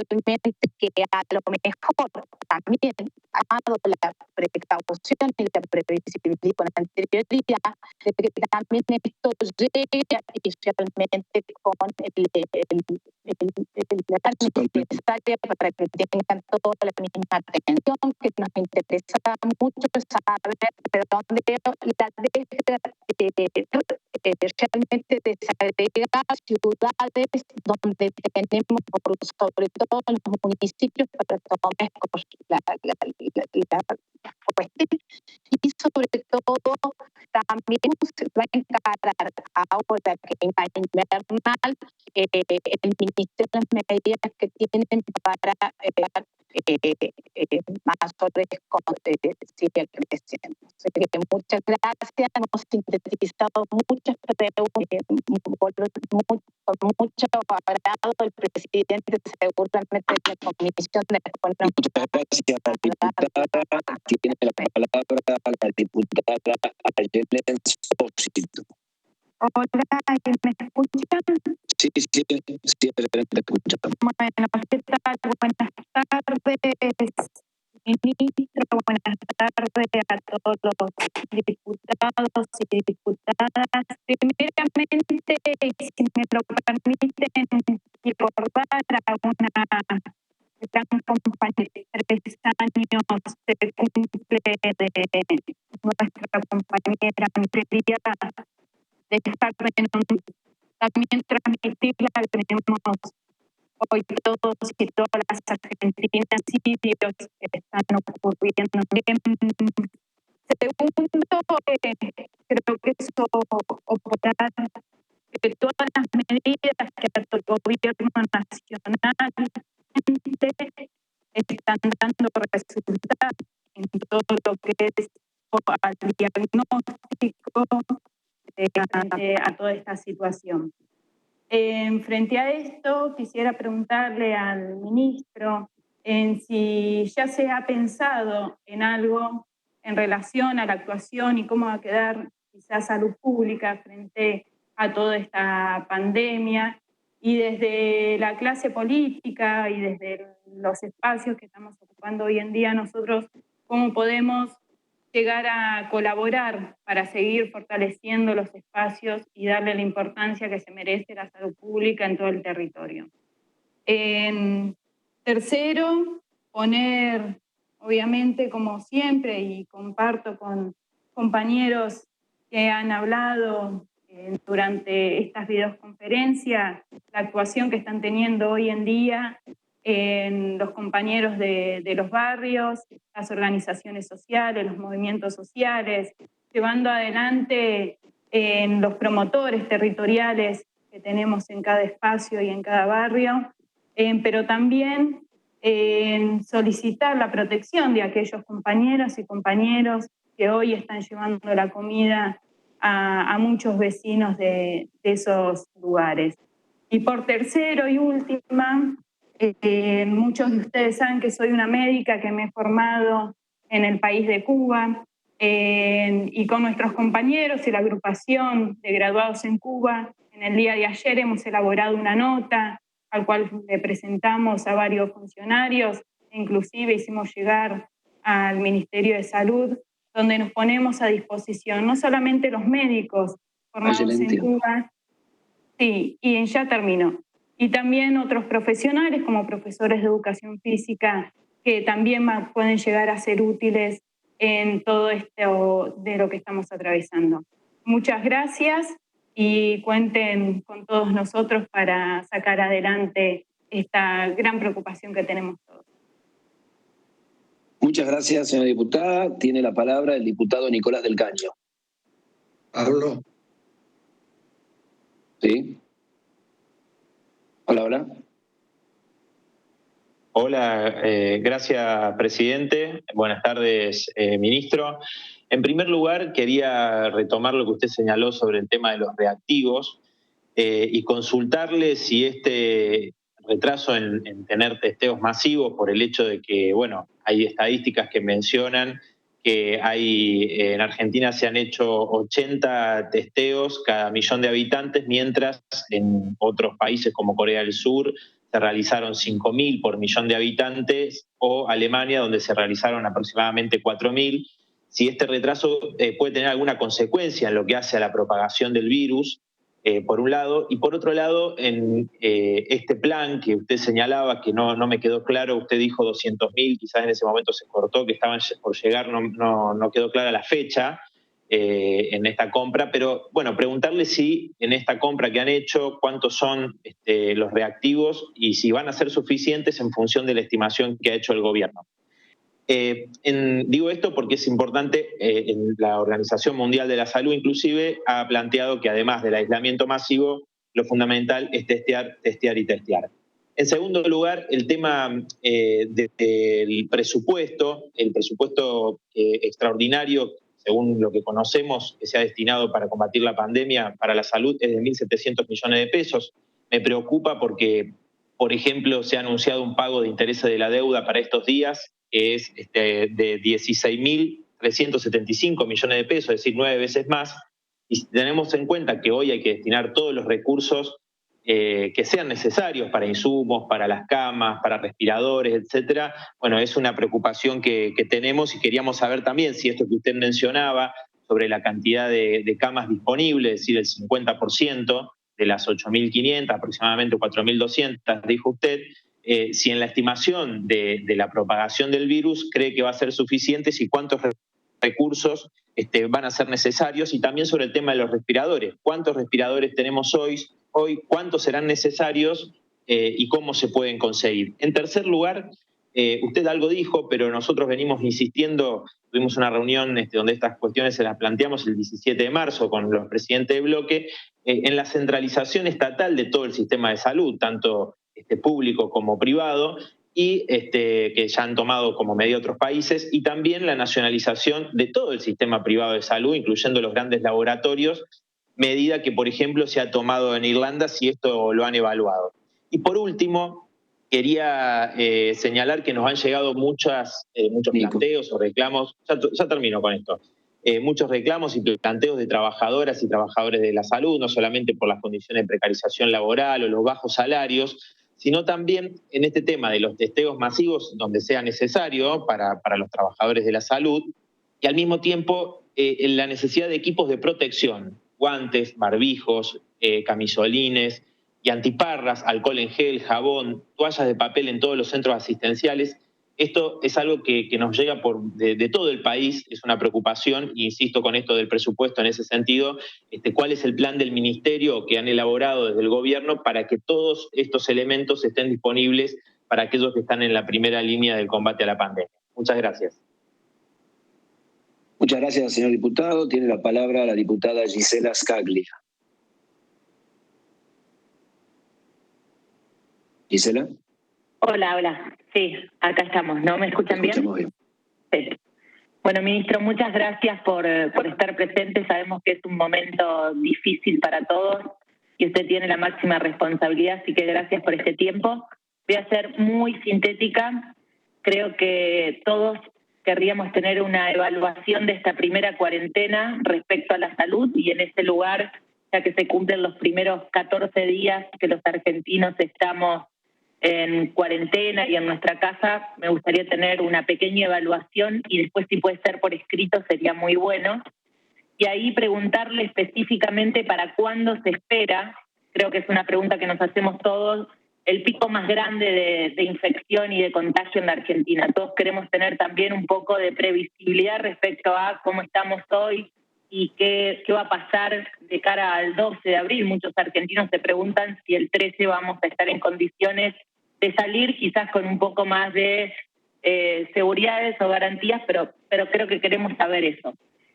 realmente que a lo mejor también ha dado la precaución y la previsibilidad con anterioridad de que también esto llegue inicialmente con la necesaria para que tengan toda la misma atención, que nos interesa mucho saber de dónde la realmente desagrega ciudades donde tenemos, sobre todo en los municipios, para tomar la cuestión. Y sobre todo también se va a encarar ahora que en la invernal el Ministerio de las medidas que tienen para más o menos sigue creciendo. Así que muchas gracias, hemos sintetizado muchas preguntas, con mucho agrado el presidente seguramente de la Comisión de Economía. Muchas gracias, diputada. Tiene la palabra la diputada Ayelen Sósito. Hola, ¿me escuchan? Sí, te escuchamos. Bueno, ¿qué tal? Buenas tardes, ministro. Buenas tardes a todos los diputados y diputadas. Primeramente, si me lo permiten, recordar a una gran compañera, 3 años se cumple de nuestra compañera Mireia, también transmitirla. Tenemos hoy todos y todas las argentinas sitios que están ocurriendo. Segundo, creo que eso oporar que todas las medidas que el gobierno nacional están dando resultados en todo lo que es al diagnóstico a toda esta situación. Frente a esto, quisiera preguntarle al ministro si ya se ha pensado en algo en relación a la actuación y cómo va a quedar quizás salud pública frente a toda esta pandemia, y desde la clase política y desde los espacios que estamos ocupando hoy en día nosotros, cómo podemos llegar a colaborar para seguir fortaleciendo los espacios y darle la importancia que se merece la salud pública en todo el territorio. Tercero, poner, obviamente, como siempre, y comparto con compañeros que han hablado durante estas videoconferencias, la actuación que están teniendo hoy en día en los compañeros de los barrios, las organizaciones sociales, los movimientos sociales, llevando adelante en los promotores territoriales que tenemos en cada espacio y en cada barrio, pero también en solicitar la protección de aquellos compañeras y compañeros que hoy están llevando la comida a muchos vecinos de esos lugares. Y por tercero y última, muchos de ustedes saben que soy una médica que me he formado en el país de Cuba, y con nuestros compañeros y la agrupación de graduados en Cuba, en el día de ayer hemos elaborado una nota al cual le presentamos a varios funcionarios, inclusive hicimos llegar al Ministerio de Salud, donde nos ponemos a disposición no solamente los médicos formados en Cuba, sí, y ya terminó, y también otros profesionales como profesores de educación física que también pueden llegar a ser útiles en todo esto de lo que estamos atravesando. Muchas gracias y cuenten con todos nosotros para sacar adelante esta gran preocupación que tenemos todos. Muchas gracias, señora diputada. Tiene la palabra el diputado Nicolás del Caño. Pablo. Sí. Hola. Hola, gracias, presidente. Buenas tardes, ministro. En primer lugar, quería retomar lo que usted señaló sobre el tema de los reactivos y consultarle si este retraso en tener testeos masivos por el hecho de que, bueno, hay estadísticas que mencionan que en Argentina se han hecho 80 testeos cada 1.000.000 de habitantes, mientras en otros países como Corea del Sur se realizaron 5.000 por 1.000.000 de habitantes, o Alemania, donde se realizaron aproximadamente 4.000. Si este retraso puede tener alguna consecuencia en lo que hace a la propagación del virus, por un lado, y por otro lado, en este plan que usted señalaba, que no me quedó claro, usted dijo 200.000, quizás en ese momento se cortó, que estaban por llegar, no quedó clara la fecha en esta compra, pero bueno, preguntarle si en esta compra que han hecho, cuántos son los reactivos y si van a ser suficientes en función de la estimación que ha hecho el gobierno. Digo esto porque es importante, en la Organización Mundial de la Salud inclusive ha planteado que además del aislamiento masivo, lo fundamental es testear y testear. En segundo lugar, el tema del presupuesto, el presupuesto extraordinario, según lo que conocemos, que se ha destinado para combatir la pandemia para la salud, es de 1.700 millones de pesos. Me preocupa porque, por ejemplo, se ha anunciado un pago de intereses de la deuda para estos días, que es de 16.375 millones de pesos, es decir, 9 veces más. Y si tenemos en cuenta que hoy hay que destinar todos los recursos que sean necesarios para insumos, para las camas, para respiradores, etcétera, bueno, es una preocupación que tenemos y queríamos saber también si esto que usted mencionaba sobre la cantidad de camas disponibles, es decir, el 50% de las 8.500, aproximadamente 4.200, dijo usted, si en la estimación de la propagación del virus cree que va a ser suficiente, si cuántos recursos van a ser necesarios, y también sobre el tema de los respiradores. ¿Cuántos respiradores tenemos hoy? ¿Cuántos serán necesarios y cómo se pueden conseguir? En tercer lugar, usted algo dijo, pero nosotros venimos insistiendo, tuvimos una reunión donde estas cuestiones se las planteamos el 17 de marzo con los presidentes de bloque, en la centralización estatal de todo el sistema de salud, tanto público como privado, y que ya han tomado como medida otros países, y también la nacionalización de todo el sistema privado de salud, incluyendo los grandes laboratorios, medida que, por ejemplo, se ha tomado en Irlanda, si esto lo han evaluado. Y por último, quería señalar que nos han llegado muchos planteos o reclamos, ya termino con esto, muchos reclamos y planteos de trabajadoras y trabajadores de la salud, no solamente por las condiciones de precarización laboral o los bajos salarios, sino también en este tema de los testeos masivos donde sea necesario para los trabajadores de la salud, y al mismo tiempo en la necesidad de equipos de protección, guantes, barbijos, camisolines y antiparras, alcohol en gel, jabón, toallas de papel en todos los centros asistenciales. Esto es algo que nos llega de todo el país, es una preocupación, e insisto con esto del presupuesto en ese sentido, ¿cuál es el plan del ministerio que han elaborado desde el gobierno para que todos estos elementos estén disponibles para aquellos que están en la primera línea del combate a la pandemia? Muchas gracias. Muchas gracias, señor diputado. Tiene la palabra la diputada Gisela Scaglia. Gisela. Hola. Sí, acá estamos, ¿no? ¿Me escuchan bien? Sí. Bueno, ministro, muchas gracias por estar presente. Sabemos que es un momento difícil para todos y usted tiene la máxima responsabilidad, así que gracias por este tiempo. Voy a ser muy sintética. Creo que todos querríamos tener una evaluación de esta primera cuarentena respecto a la salud, y en ese lugar, ya que se cumplen los primeros 14 días que los argentinos estamos en cuarentena y en nuestra casa, me gustaría tener una pequeña evaluación, y después, si puede ser por escrito, sería muy bueno. Y ahí preguntarle específicamente para cuándo se espera, creo que es una pregunta que nos hacemos todos, el pico más grande de infección y de contagio en la Argentina. Todos queremos tener también un poco de previsibilidad respecto a cómo estamos hoy y qué va a pasar de cara al 12 de abril. Muchos argentinos se preguntan si el 13 vamos a estar en condiciones de salir, quizás con un poco más de seguridades o garantías, pero creo que queremos saber eso.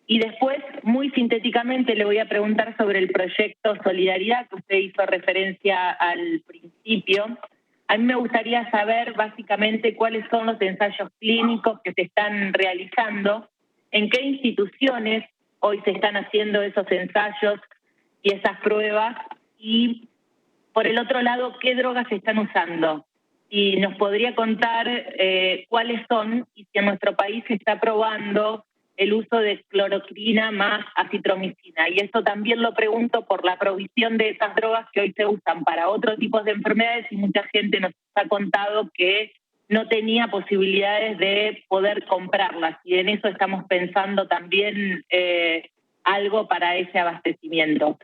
Y después, muy sintéticamente, le voy a preguntar sobre el proyecto Solidaridad, que usted hizo referencia al principio. A mí me gustaría saber básicamente cuáles son los ensayos clínicos que se están realizando, en qué instituciones hoy se están haciendo esos ensayos y esas pruebas, y por el otro lado, qué drogas se están usando. Y nos podría contar cuáles son, y si en nuestro país se está probando el uso de cloroquina más acitromicina. Y eso también lo pregunto por la provisión de esas drogas que hoy se usan para otros tipos de enfermedades, y mucha gente nos ha contado que no tenía posibilidades de poder comprarlas. Y en eso estamos pensando también algo para ese abastecimiento.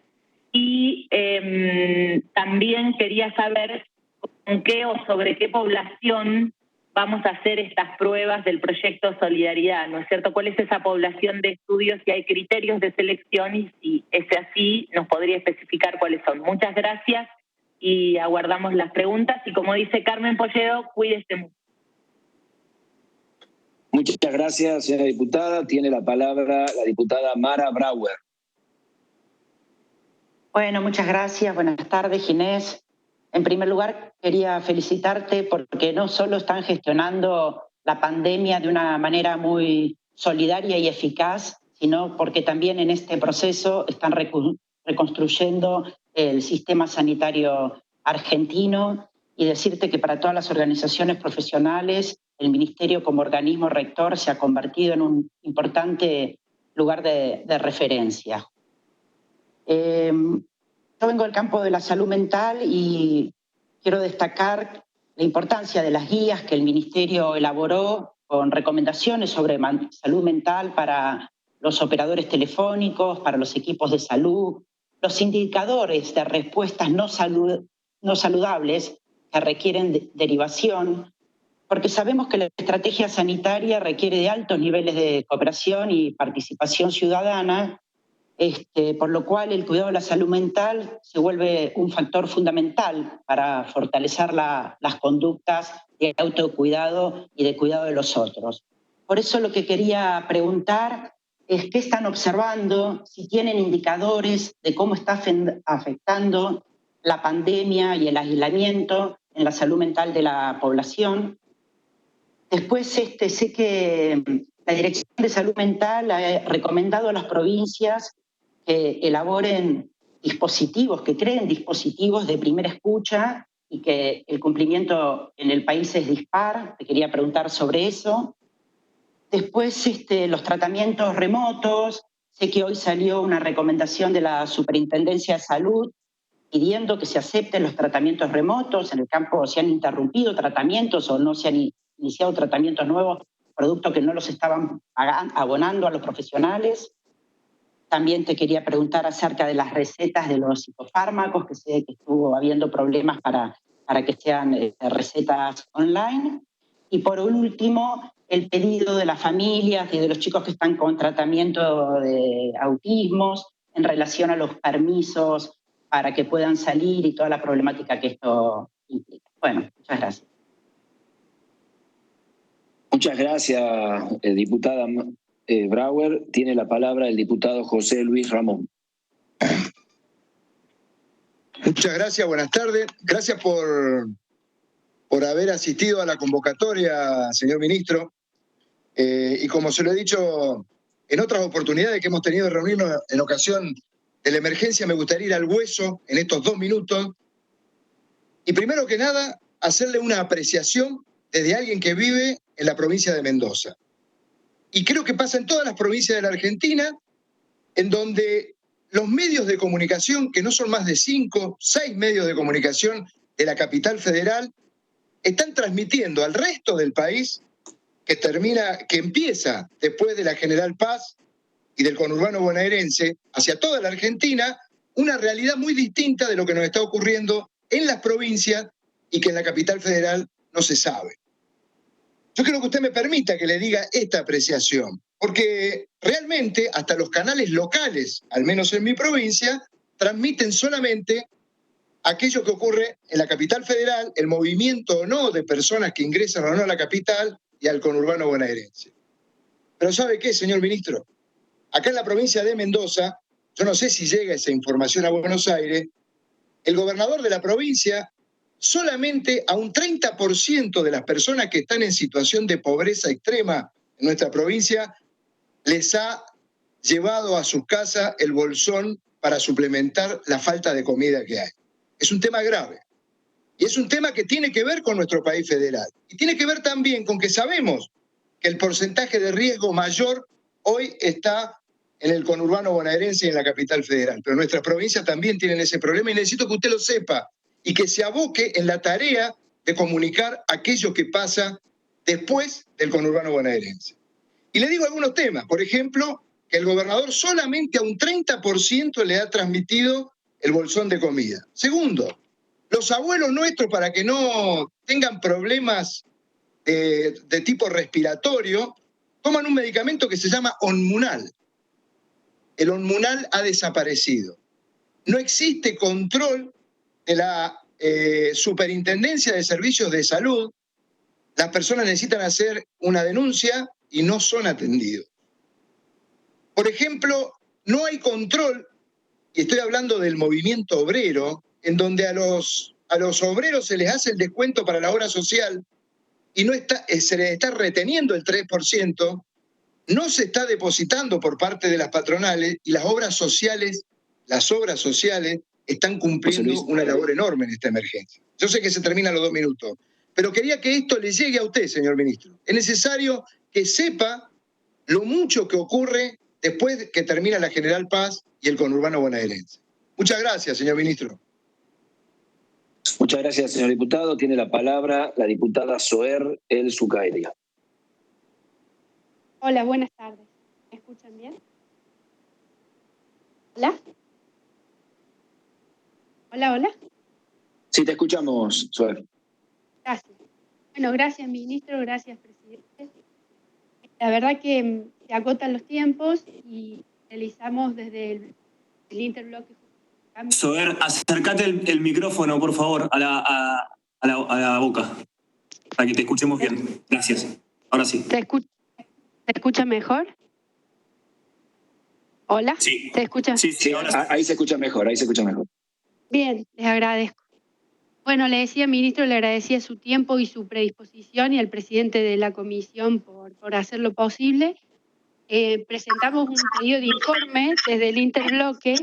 Y también quería saber con qué o sobre qué población vamos a hacer estas pruebas del proyecto Solidaridad, ¿no es cierto? ¿Cuál es esa población de estudios? Si hay criterios de selección, y si es así, nos podría especificar cuáles son. Muchas gracias y aguardamos las preguntas. Y como dice Carmen Polledo, cuídese mucho. Muchas gracias, señora diputada. Tiene la palabra la diputada Mara Brauer. Bueno, muchas gracias. Buenas tardes, Ginés. En primer lugar, quería felicitarte porque no solo están gestionando la pandemia de una manera muy solidaria y eficaz, sino porque también en este proceso están reconstruyendo el sistema sanitario argentino, y decirte que para todas las organizaciones profesionales el Ministerio como organismo rector se ha convertido en un importante lugar de referencia. Yo vengo del campo de la salud mental y quiero destacar la importancia de las guías que el Ministerio elaboró con recomendaciones sobre salud mental para los operadores telefónicos, para los equipos de salud, los indicadores de respuestas no saludables que requieren derivación, porque sabemos que la estrategia sanitaria requiere de altos niveles de cooperación y participación ciudadana, por lo cual el cuidado de la salud mental se vuelve un factor fundamental para fortalecer las conductas de autocuidado y de cuidado de los otros. Por eso lo que quería preguntar es qué están observando, si tienen indicadores de cómo está afectando la pandemia y el aislamiento en la salud mental de la población. Después, sé que la Dirección de Salud Mental ha recomendado a las provincias que elaboren dispositivos, que creen dispositivos de primera escucha y que el cumplimiento en el país es dispar. Te quería preguntar sobre eso. Después, los tratamientos remotos. Sé que hoy salió una recomendación de la Superintendencia de Salud pidiendo que se acepten los tratamientos remotos. En el campo se han interrumpido tratamientos o no se han iniciado tratamientos nuevos, producto que no los estaban abonando a los profesionales. También te quería preguntar acerca de las recetas de los psicofármacos, que sé que estuvo habiendo problemas para que sean recetas online. Y por último, el pedido de las familias y de los chicos que están con tratamiento de autismos en relación a los permisos para que puedan salir y toda la problemática que esto implica. Bueno, muchas gracias. Muchas gracias, diputada Brauer. Tiene la palabra el diputado José Luis Ramón. Muchas gracias, buenas tardes. Gracias por haber asistido a la convocatoria, señor ministro. Y como se lo he dicho en otras oportunidades que hemos tenido de reunirnos en ocasión de la emergencia, me gustaría ir al hueso en estos 2 minutos. Y primero que nada, hacerle una apreciación desde alguien que vive en la provincia de Mendoza. Y creo que pasa en todas las provincias de la Argentina, en donde los medios de comunicación, que no son más de 5, 6 medios de comunicación de la capital federal, están transmitiendo al resto del país, que empieza después de la General Paz y del conurbano bonaerense, hacia toda la Argentina, una realidad muy distinta de lo que nos está ocurriendo en las provincias y que en la capital federal no se sabe. Yo quiero que usted me permita que le diga esta apreciación, porque realmente hasta los canales locales, al menos en mi provincia, transmiten solamente aquello que ocurre en la capital federal, el movimiento o no de personas que ingresan o no a la capital y al conurbano bonaerense. Pero ¿sabe qué, señor ministro? Acá en la provincia de Mendoza, yo no sé si llega esa información a Buenos Aires, el gobernador de la provincia solamente a un 30% de las personas que están en situación de pobreza extrema en nuestra provincia les ha llevado a sus casas el bolsón para suplementar la falta de comida que hay. Es un tema grave. Y es un tema que tiene que ver con nuestro país federal. Y tiene que ver también con que sabemos que el porcentaje de riesgo mayor hoy está en el conurbano bonaerense y en la capital federal. Pero nuestras provincias también tienen ese problema y necesito que usted lo sepa y que se aboque en la tarea de comunicar aquello que pasa después del conurbano bonaerense. Y le digo algunos temas. Por ejemplo, que el gobernador solamente a un 30% le ha transmitido el bolsón de comida. Segundo, los abuelos nuestros, para que no tengan problemas de tipo respiratorio, toman un medicamento que se llama Onmunal. El Onmunal ha desaparecido. No existe control de la Superintendencia de Servicios de Salud. Las personas necesitan hacer una denuncia y no son atendidos. Por ejemplo, no hay control, y estoy hablando del movimiento obrero, en donde a a los obreros se les hace el descuento para la obra social y no está, se les está reteniendo el 3%, no se está depositando por parte de las patronales y las obras sociales están cumpliendo una labor enorme en esta emergencia. Yo sé que se terminan los 2 minutos, pero quería que esto le llegue a usted, señor ministro. Es necesario que sepa lo mucho que ocurre después que termina la General Paz y el conurbano bonaerense. Muchas gracias, señor ministro. Muchas gracias, señor diputado. Tiene la palabra la diputada Zoher El Zucairia. Hola, buenas tardes. ¿Me escuchan bien? ¿Hola? Hola. Sí, te escuchamos, Zoher. Gracias. Bueno, gracias, ministro. Gracias, presidente. La verdad que se agotan los tiempos y realizamos desde el interbloque. Zoher, acércate el micrófono, por favor, a la boca, para que te escuchemos bien. Gracias. Ahora sí. ¿Se escucha mejor? ¿Hola? Sí. ¿Se escucha? Sí, ahora sí. Ahí se escucha mejor. Bien, les agradezco. Bueno, le decía, ministro, le agradecía su tiempo y su predisposición y al presidente de la comisión por hacer lo posible. Presentamos un pedido de informe desde el interbloque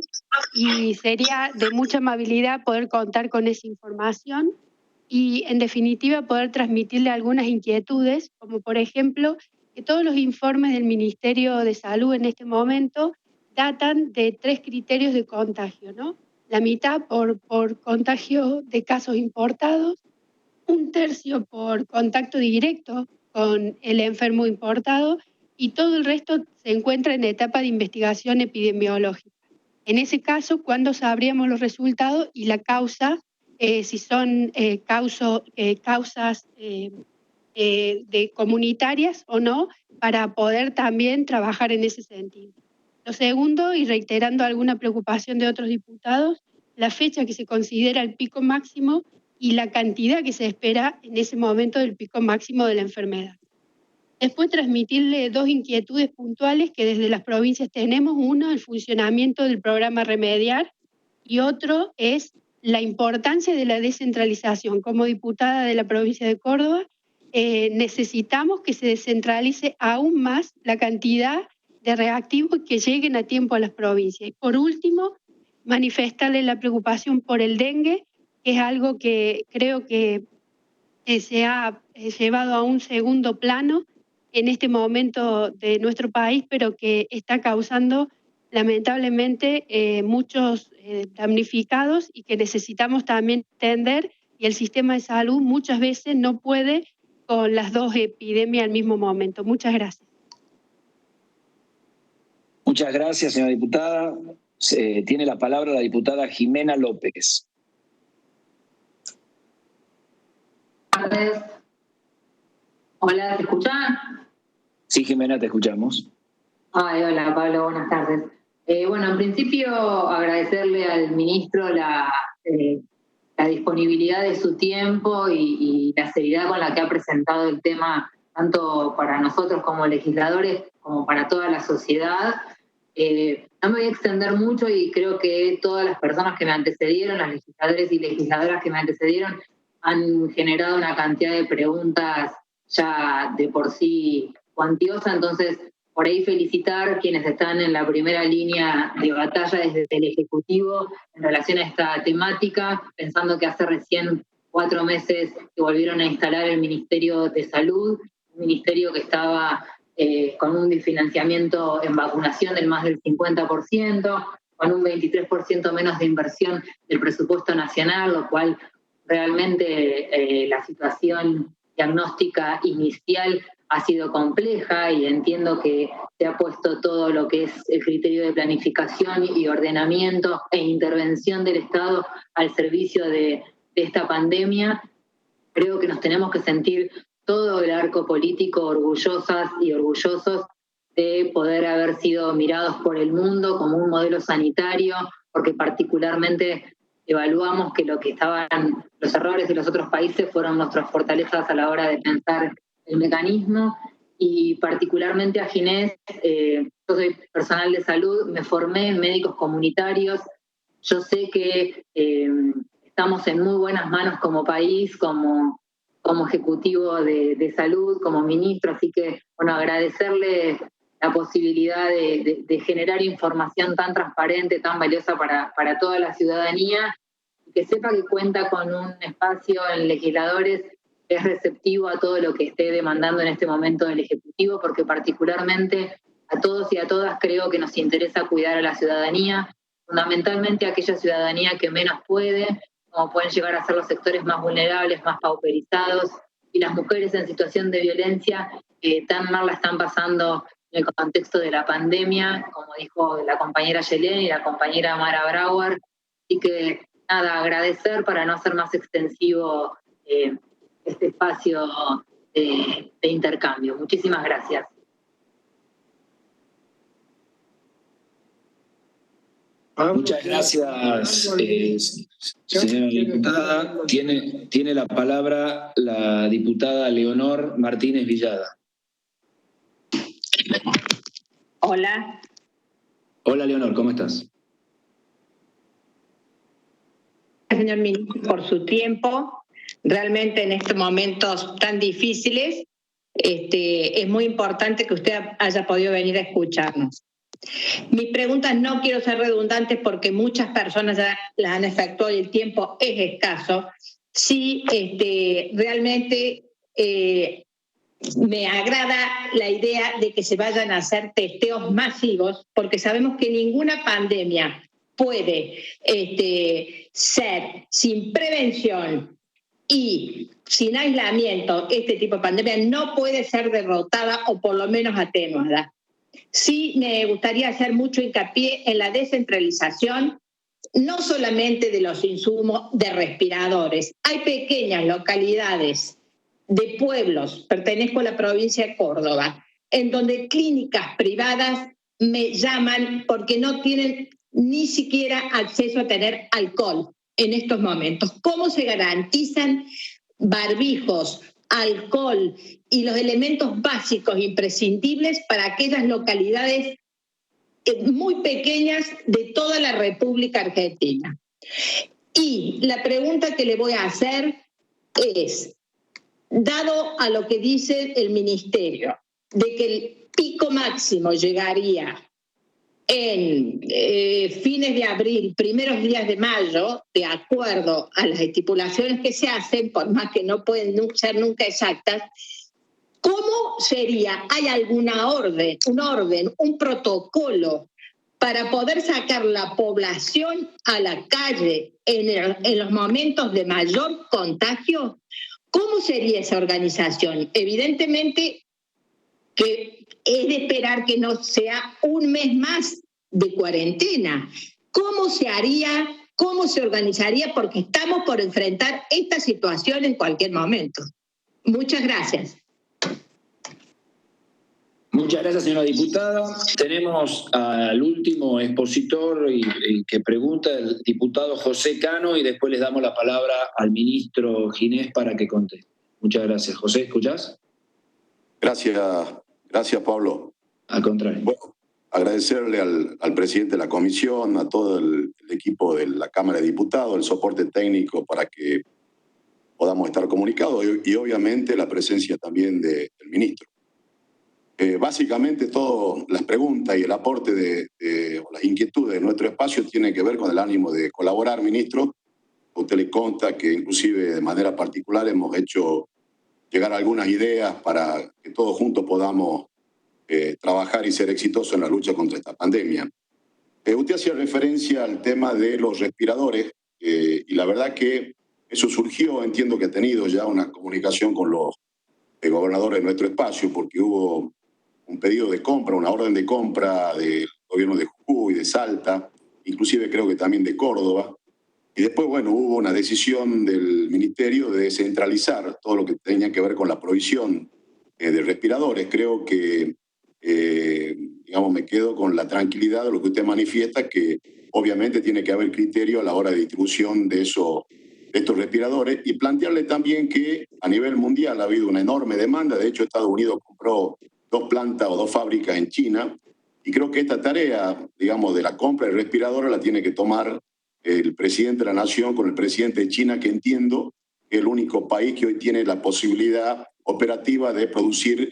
y sería de mucha amabilidad poder contar con esa información y, en definitiva, poder transmitirle algunas inquietudes, como por ejemplo, que todos los informes del Ministerio de Salud en este momento datan de 3 criterios de contagio, ¿no? La mitad por contagio de casos importados, 1/3 por contacto directo con el enfermo importado y todo el resto se encuentra en etapa de investigación epidemiológica. En ese caso, ¿cuándo sabríamos los resultados y la causa, si son causas de comunitarias o no, para poder también trabajar en ese sentido? Lo segundo, y reiterando alguna preocupación de otros diputados, la fecha que se considera el pico máximo y la cantidad que se espera en ese momento del pico máximo de la enfermedad. Después transmitirle 2 inquietudes puntuales que desde las provincias tenemos. Uno, el funcionamiento del programa Remediar, y otro es la importancia de la descentralización. Como diputada de la provincia de Córdoba, necesitamos que se descentralice aún más la cantidad de reactivos que lleguen a tiempo a las provincias. Y por último, manifestarle la preocupación por el dengue, que es algo que creo que se ha llevado a un segundo plano en este momento de nuestro país, pero que está causando lamentablemente muchos damnificados y que necesitamos también atender, y el sistema de salud muchas veces no puede con las 2 epidemias al mismo momento. Muchas gracias. Muchas gracias, señora diputada. Tiene la palabra la diputada Jimena López. Buenas tardes. Hola, ¿te escuchan? Sí, Jimena, te escuchamos. Hola, Pablo, buenas tardes. Bueno, en principio agradecerle al ministro la disponibilidad de su tiempo y la seriedad con la que ha presentado el tema, tanto para nosotros como legisladores, como para toda la sociedad. No me voy a extender mucho y creo que todas las personas que me antecedieron, los legisladores y legisladoras que me antecedieron, han generado una cantidad de preguntas ya de por sí cuantiosa. Entonces, por ahí felicitar quienes están en la primera línea de batalla desde el Ejecutivo en relación a esta temática, pensando que hace recién 4 meses que volvieron a instalar el Ministerio de Salud, un ministerio que estaba con un financiamiento en vacunación del más del 50%, con un 23% menos de inversión del presupuesto nacional, lo cual realmente la situación diagnóstica inicial ha sido compleja, y entiendo que se ha puesto todo lo que es el criterio de planificación y ordenamiento e intervención del Estado al servicio de esta pandemia. Creo que nos tenemos que sentir todo el arco político orgullosas y orgullosos de poder haber sido mirados por el mundo como un modelo sanitario, porque particularmente evaluamos que lo que estaban los errores de los otros países fueron nuestras fortalezas a la hora de pensar el mecanismo. Y particularmente a Ginés, yo soy personal de salud, me formé en médicos comunitarios, yo sé que estamos en muy buenas manos como país, como ejecutivo de salud, como ministro, así que, bueno, agradecerle la posibilidad de generar información tan transparente, tan valiosa para toda la ciudadanía, y que sepa que cuenta con un espacio en Legisladores que es receptivo a todo lo que esté demandando en este momento el Ejecutivo, porque particularmente a todos y a todas creo que nos interesa cuidar a la ciudadanía, fundamentalmente a aquella ciudadanía que menos puede, como pueden llegar a ser los sectores más vulnerables, más pauperizados, y las mujeres en situación de violencia que tan mal la están pasando en el contexto de la pandemia, como dijo la compañera Yelén y la compañera Mara Brauer. Así que nada, agradecer para no hacer más extensivo este espacio de intercambio. Muchísimas gracias. Muchas gracias, señora diputada. Tiene la palabra la diputada Leonor Martínez Villada. Hola. Hola, Leonor, ¿cómo estás? Señor ministro, por su tiempo. Realmente en estos momentos tan difíciles, es muy importante que usted haya podido venir a escucharnos. Mis preguntas no quiero ser redundantes porque muchas personas ya las han efectuado y el tiempo es escaso. Sí, realmente me agrada la idea de que se vayan a hacer testeos masivos, porque sabemos que ninguna pandemia puede ser sin prevención y sin aislamiento. Este tipo de pandemia no puede ser derrotada o por lo menos atenuada. Sí, me gustaría hacer mucho hincapié en la descentralización, no solamente de los insumos de respiradores. Hay pequeñas localidades de pueblos, pertenezco a la provincia de Córdoba, en donde clínicas privadas me llaman porque no tienen ni siquiera acceso a tener alcohol en estos momentos. ¿Cómo se garantizan barbijos, alcohol y los elementos básicos imprescindibles para aquellas localidades muy pequeñas de toda la República Argentina? Y la pregunta que le voy a hacer es, dado a lo que dice el Ministerio, de que el pico máximo llegaría en fines de abril, primeros días de mayo, de acuerdo a las estipulaciones que se hacen, por más que no pueden ser nunca exactas, ¿cómo sería? ¿Hay alguna orden, un protocolo para poder sacar la población a la calle en los momentos de mayor contagio? ¿Cómo sería esa organización? Evidentemente que es de esperar que no sea un mes más de cuarentena. ¿Cómo se haría? ¿Cómo se organizaría? Porque estamos por enfrentar esta situación en cualquier momento. Muchas gracias. Muchas gracias, señora diputada. Tenemos al último expositor y que pregunta, el diputado José Cano, y después les damos la palabra al ministro Ginés para que conteste. Muchas gracias. José, ¿escuchás? Gracias, Pablo. Al contrario. Bueno, agradecerle al presidente de la comisión, a todo el equipo de la Cámara de Diputados, el soporte técnico para que podamos estar comunicados y obviamente la presencia también del ministro. Básicamente todas las preguntas y el aporte o las inquietudes de nuestro espacio tienen que ver con el ánimo de colaborar, ministro. A usted le consta que inclusive de manera particular hemos hecho llegar algunas ideas para que todos juntos podamos trabajar y ser exitosos en la lucha contra esta pandemia. Usted hacía referencia al tema de los respiradores y la verdad que eso surgió, entiendo que ha tenido ya una comunicación con los gobernadores de nuestro espacio porque hubo un pedido de compra, una orden de compra del gobierno de Jujuy, de Salta, inclusive creo que también de Córdoba. Y después, bueno, hubo una decisión del ministerio de descentralizar todo lo que tenía que ver con la provisión de respiradores. Creo que, digamos, me quedo con la tranquilidad de lo que usted manifiesta, que obviamente tiene que haber criterio a la hora de distribución de estos respiradores y plantearle también que a nivel mundial ha habido una enorme demanda. De hecho, Estados Unidos compró 2 plantas o 2 fábricas en China y creo que esta tarea, digamos, de la compra de respiradores la tiene que tomar el presidente de la Nación con el presidente de China, que entiendo que es el único país que hoy tiene la posibilidad operativa de producir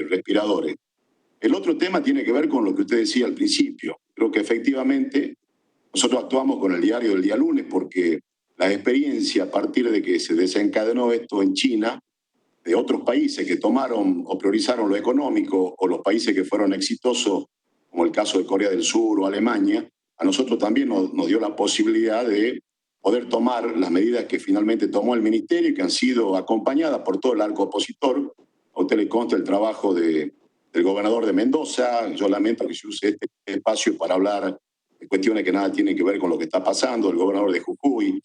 respiradores. El otro tema tiene que ver con lo que usted decía al principio. Creo que efectivamente nosotros actuamos con el diario del día lunes porque la experiencia a partir de que se desencadenó esto en China, de otros países que tomaron o priorizaron lo económico, o los países que fueron exitosos, como el caso de Corea del Sur o Alemania, a nosotros también nos dio la posibilidad de poder tomar las medidas que finalmente tomó el Ministerio y que han sido acompañadas por todo el arco opositor. A usted le consta el trabajo del gobernador de Mendoza. Yo lamento que se use este espacio para hablar de cuestiones que nada tienen que ver con lo que está pasando, el gobernador de Jujuy,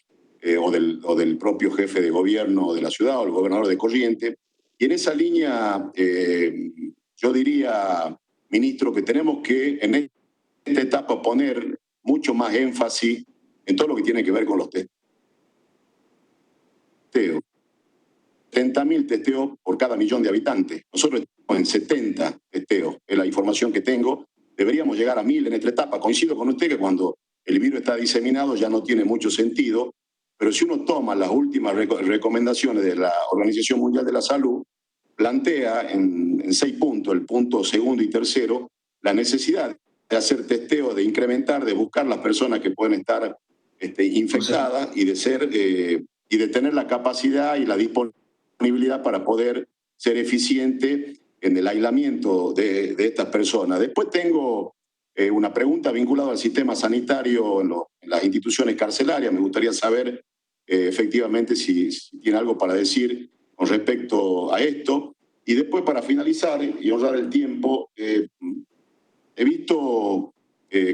o del propio jefe de gobierno de la ciudad, o el gobernador de Corrientes. Y en esa línea, yo diría, ministro, que tenemos que en esta etapa poner mucho más énfasis en todo lo que tiene que ver con los testeos. 30.000 testeos por cada millón de habitantes. Nosotros estamos en 70 testeos, es la información que tengo. Deberíamos llegar a 1.000 en esta etapa. Coincido con usted que cuando el virus está diseminado ya no tiene mucho sentido, pero si uno toma las últimas recomendaciones de la Organización Mundial de la Salud, plantea en 6 puntos, el punto segundo y tercero, la necesidad de hacer testeo, de incrementar, de buscar las personas que pueden estar infectadas y de tener la capacidad y la disponibilidad para poder ser eficiente en el aislamiento de estas personas. Después tengo una pregunta vinculada al sistema sanitario en las instituciones carcelarias. Me gustaría saber efectivamente si tiene algo para decir con respecto a esto. Y después, para finalizar y honrar el tiempo, he visto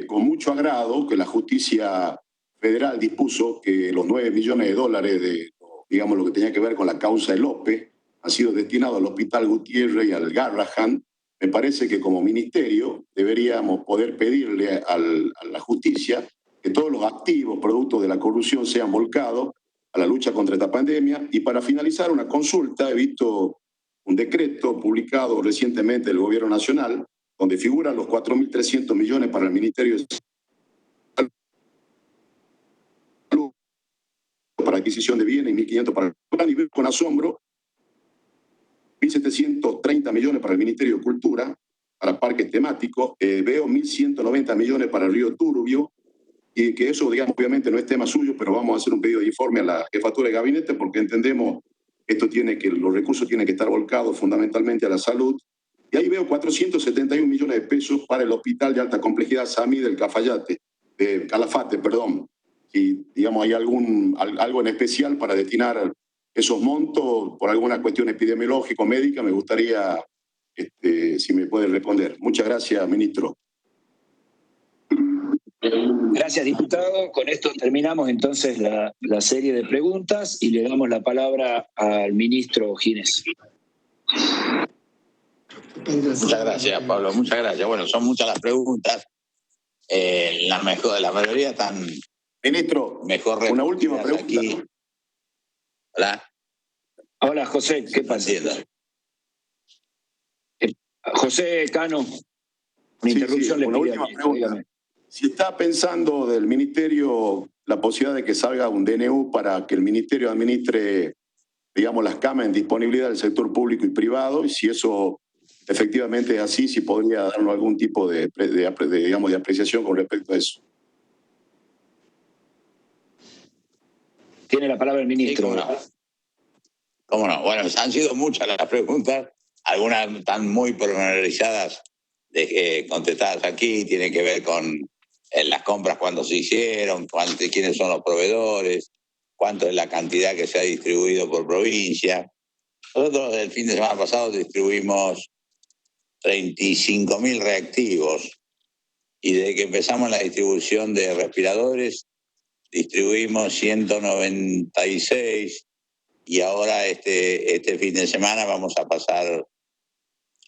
con mucho agrado que la justicia federal dispuso que los $9 millones de, digamos, lo que tenía que ver con la causa de López, han sido destinados al Hospital Gutiérrez y al Garrahan. Me parece que como ministerio deberíamos poder pedirle a la justicia que todos los activos producto de la corrupción sean volcados a la lucha contra esta pandemia. Y para finalizar, una consulta. He visto un decreto publicado recientemente del Gobierno Nacional donde figuran los 4.300 millones para el Ministerio de Salud para adquisición de bienes y 1.500 para el plan, y veo con asombro 1.730 millones para el Ministerio de Cultura, para parques temáticos, veo 1.190 millones para el Río Turbio, y que eso, digamos, obviamente no es tema suyo, pero vamos a hacer un pedido de informe a la jefatura de gabinete porque entendemos que los recursos tienen que estar volcados fundamentalmente a la salud. Y ahí veo 471 millones de pesos para el Hospital de Alta Complejidad SAMI del Calafate, perdón. Si, digamos, hay algo en especial para destinar esos montos por alguna cuestión epidemiológica o médica, me gustaría, si me puede responder. Muchas gracias, ministro. Gracias, diputado. Con esto terminamos entonces la serie de preguntas y le damos la palabra al ministro Ginés. Muchas gracias, Pablo. Muchas gracias. Bueno, son muchas las preguntas. La mayoría están... Ministro, mejor una última pregunta. Aquí. Hola. Hola, José. ¿Qué pasa? José Cano. Una interrupción. Una última pregunta. Dígame. Si está pensando del Ministerio la posibilidad de que salga un DNU para que el Ministerio administre, digamos, las camas en disponibilidad del sector público y privado, y si eso efectivamente es así, si podría darnos algún tipo de apreciación con respecto a eso. Tiene la palabra el ministro. Sí, ¿cómo no? Bueno, han sido muchas las preguntas, algunas están muy pormenorizadas, contestadas aquí, tienen que ver con las compras, cuándo se hicieron, quiénes son los proveedores, cuánto es la cantidad que se ha distribuido por provincia. Nosotros el fin de semana pasado distribuimos 35.000 reactivos y desde que empezamos la distribución de respiradores distribuimos 196 y ahora este fin de semana vamos a pasar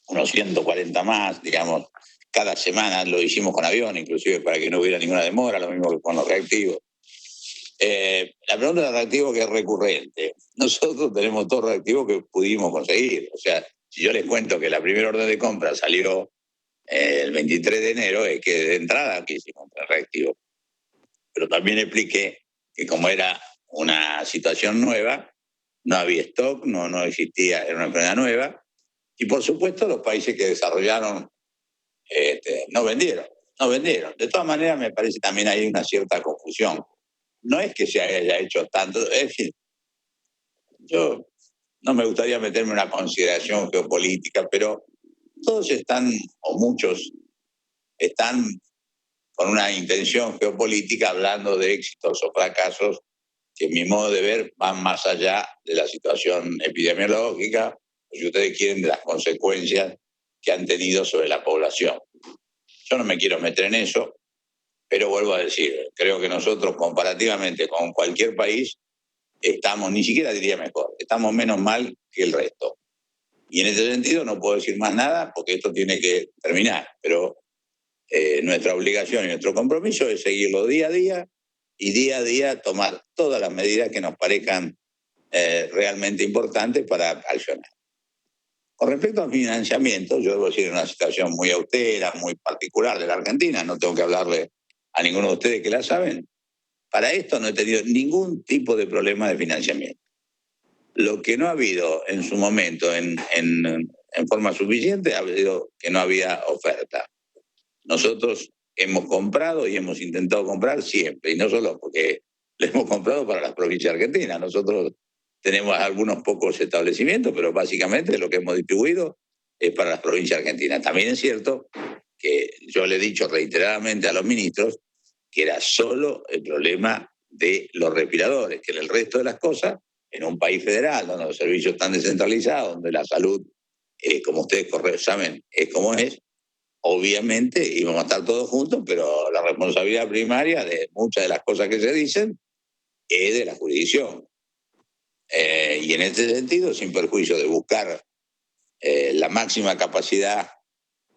unos 140 más, digamos. Cada semana lo hicimos con avión, inclusive para que no hubiera ninguna demora, lo mismo que con los reactivos. La pregunta de reactivo que es recurrente. Nosotros tenemos todos los reactivos que pudimos conseguir. O sea, si yo les cuento que la primera orden de compra salió el 23 de enero, es que de entrada quisimos el reactivo. pero también expliqué que como era una situación nueva, no había stock, no existía, era una enfermedad nueva, y por supuesto los países que desarrollaron no vendieron. De todas maneras, me parece también hay una cierta confusión. No es que se haya hecho tanto, es decir, yo no me gustaría meterme en una consideración geopolítica, pero todos están, o muchos, están con una intención geopolítica hablando de éxitos o fracasos que, en mi modo de ver, van más allá de la situación epidemiológica, o si ustedes quieren, de las consecuencias que han tenido sobre la población. Yo no me quiero meter en eso, pero vuelvo a decir, creo que nosotros comparativamente con cualquier país estamos, ni siquiera diría mejor, estamos menos mal que el resto. Y en ese sentido no puedo decir más nada porque esto tiene que terminar, pero nuestra obligación y nuestro compromiso es seguirlo día a día y día a día tomar todas las medidas que nos parezcan realmente importantes para accionar. Con respecto al financiamiento, yo debo decir una situación muy austera, muy particular de la Argentina, no tengo que hablarle a ninguno de ustedes que la saben. Para esto no he tenido ningún tipo de problema de financiamiento. Lo que no ha habido en su momento en forma suficiente ha sido que no había oferta. Nosotros hemos comprado y hemos intentado comprar siempre, y no solo porque le hemos comprado para las provincias argentinas. Nosotros tenemos algunos pocos establecimientos, pero básicamente lo que hemos distribuido es para las provincias argentinas. También es cierto que yo le he dicho reiteradamente a los ministros que era solo el problema de los respiradores, que en el resto de las cosas, en un país federal donde los servicios están descentralizados, donde la salud, como ustedes saben, es como es, obviamente íbamos a estar todos juntos, pero la responsabilidad primaria de muchas de las cosas que se dicen es de la jurisdicción. Y en este sentido, sin perjuicio de buscar la máxima capacidad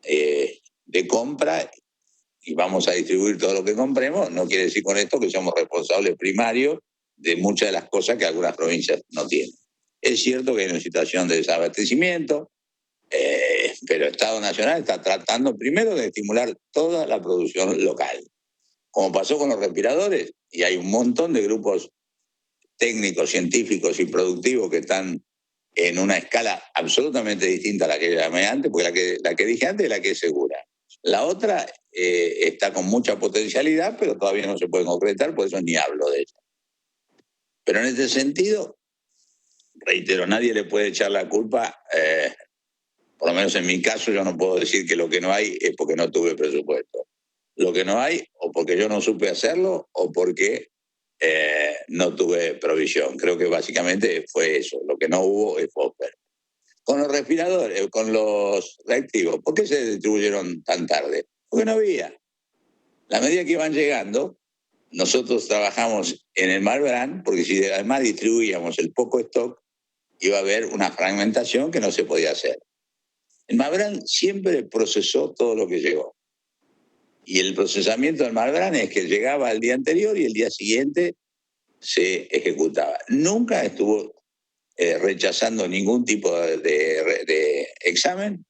de compra y vamos a distribuir todo lo que compremos, no quiere decir con esto que somos responsables primarios de muchas de las cosas que algunas provincias no tienen. Es cierto que hay una situación de desabastecimiento, pero el Estado Nacional está tratando primero de estimular toda la producción local. Como pasó con los respiradores, y hay un montón de grupos técnicos, científicos y productivos que están en una escala absolutamente distinta a la que llamé antes, porque la que dije antes es la que es segura. La otra está con mucha potencialidad, pero todavía no se puede concretar, por eso ni hablo de ella. Pero en este sentido, reitero, nadie le puede echar la culpa, por lo menos en mi caso, yo no puedo decir que lo que no hay es porque no tuve presupuesto. Lo que no hay, o porque yo no supe hacerlo, o porque no tuve provisión. Creo que básicamente fue eso. Lo que no hubo es oferta. Con los respiradores, con los reactivos, ¿por qué se distribuyeron tan tarde? Porque no había. La medida que iban llegando, nosotros trabajamos en el Malbrán, porque si además distribuíamos el poco stock, iba a haber una fragmentación que no se podía hacer. El Malbrán siempre procesó todo lo que llegó. Y el procesamiento del Malbrán es que llegaba al día anterior y el día siguiente se ejecutaba. Nunca estuvo rechazando ningún tipo de examen,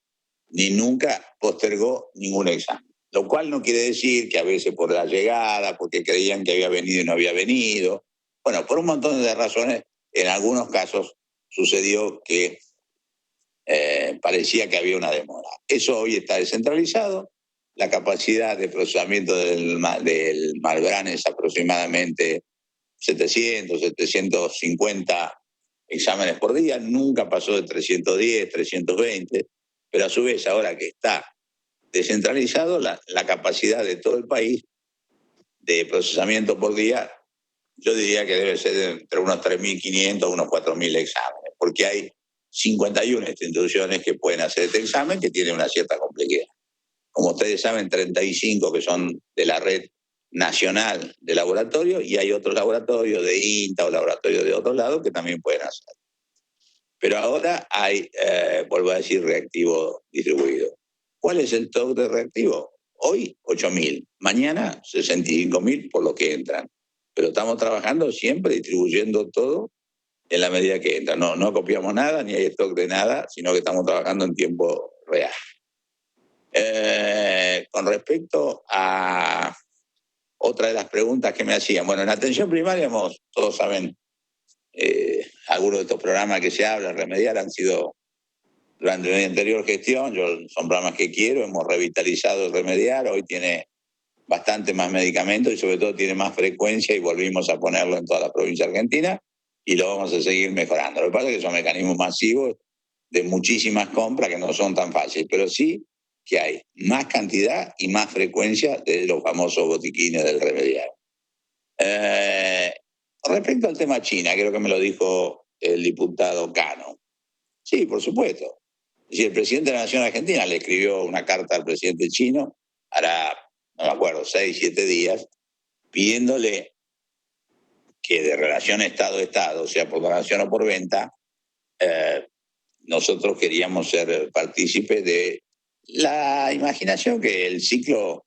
ni nunca postergó ningún examen. Lo cual no quiere decir que a veces por la llegada, porque creían que había venido y no había venido. Bueno, por un montón de razones, en algunos casos sucedió que parecía que había una demora. Eso hoy está descentralizado. La capacidad de procesamiento del Malbrán es aproximadamente 700, 750 exámenes por día, nunca pasó de 310, 320, pero a su vez ahora que está descentralizado, la capacidad de todo el país de procesamiento por día, yo diría que debe ser entre unos 3.500 a unos 4.000 exámenes, porque hay 51 instituciones que pueden hacer este examen que tienen una cierta complejidad. Como ustedes saben, 35 que son de la red nacional de laboratorios y hay otros laboratorios de INTA o laboratorios de otros lados que también pueden hacer. Pero ahora hay, vuelvo a decir, reactivo distribuido. ¿Cuál es el stock de reactivo? Hoy 8.000, mañana 65.000 por lo que entran. Pero estamos trabajando siempre distribuyendo todo en la medida que entra. No copiamos nada, ni hay stock de nada, sino que estamos trabajando en tiempo real. Con respecto a otra de las preguntas que me hacían. Bueno, en atención primaria, todos saben, algunos de estos programas que se hablan, Remediar, han sido durante mi anterior gestión, son programas que quiero, hemos revitalizado el Remediar, hoy tiene bastante más medicamentos y sobre todo tiene más frecuencia y volvimos a ponerlo en toda la provincia argentina y lo vamos a seguir mejorando. Lo que pasa es que son mecanismos masivos de muchísimas compras que no son tan fáciles, pero sí que hay más cantidad y más frecuencia de los famosos botiquines del Remediar. Respecto al tema China, creo que me lo dijo el diputado Cano. Sí, por supuesto. Si el presidente de la Nación Argentina le escribió una carta al presidente chino, hará, no me acuerdo, 6, 7 días, pidiéndole que de relación Estado-Estado, o sea, por donación o por venta, nosotros queríamos ser partícipes de la imaginación que el ciclo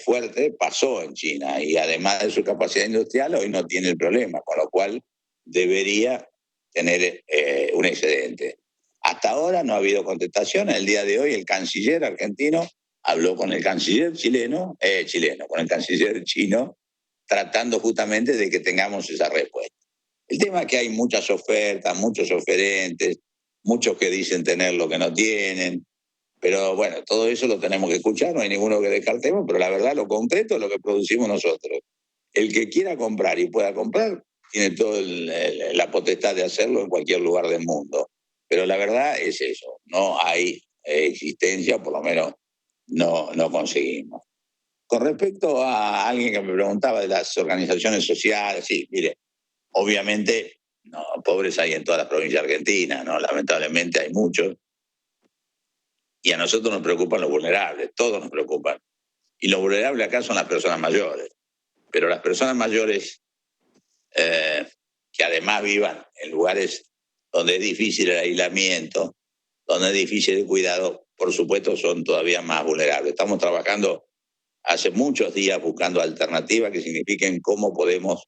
fuerte pasó en China y además de su capacidad industrial hoy no tiene el problema, con lo cual debería tener un excedente. Hasta ahora no ha habido contestación. El día de hoy el canciller argentino habló con el canciller con el canciller chino, tratando justamente de que tengamos esa respuesta. El tema es que hay muchas ofertas, muchos oferentes, muchos que dicen tener lo que no tienen, pero bueno, todo eso lo tenemos que escuchar, no hay ninguno que descartemos, pero la verdad lo concreto es lo que producimos nosotros. El que quiera comprar y pueda comprar tiene toda la potestad de hacerlo en cualquier lugar del mundo. Pero la verdad es eso, no hay existencia, por lo menos no conseguimos. Con respecto a alguien que me preguntaba de las organizaciones sociales, sí, mire, obviamente no, pobres hay en todas las provincias argentinas, ¿no? Lamentablemente hay muchos. Y a nosotros nos preocupan los vulnerables, todos nos preocupan. Y los vulnerables acá son las personas mayores. Pero las personas mayores que además vivan en lugares donde es difícil el aislamiento, donde es difícil el cuidado, por supuesto son todavía más vulnerables. Estamos trabajando hace muchos días buscando alternativas que signifiquen cómo podemos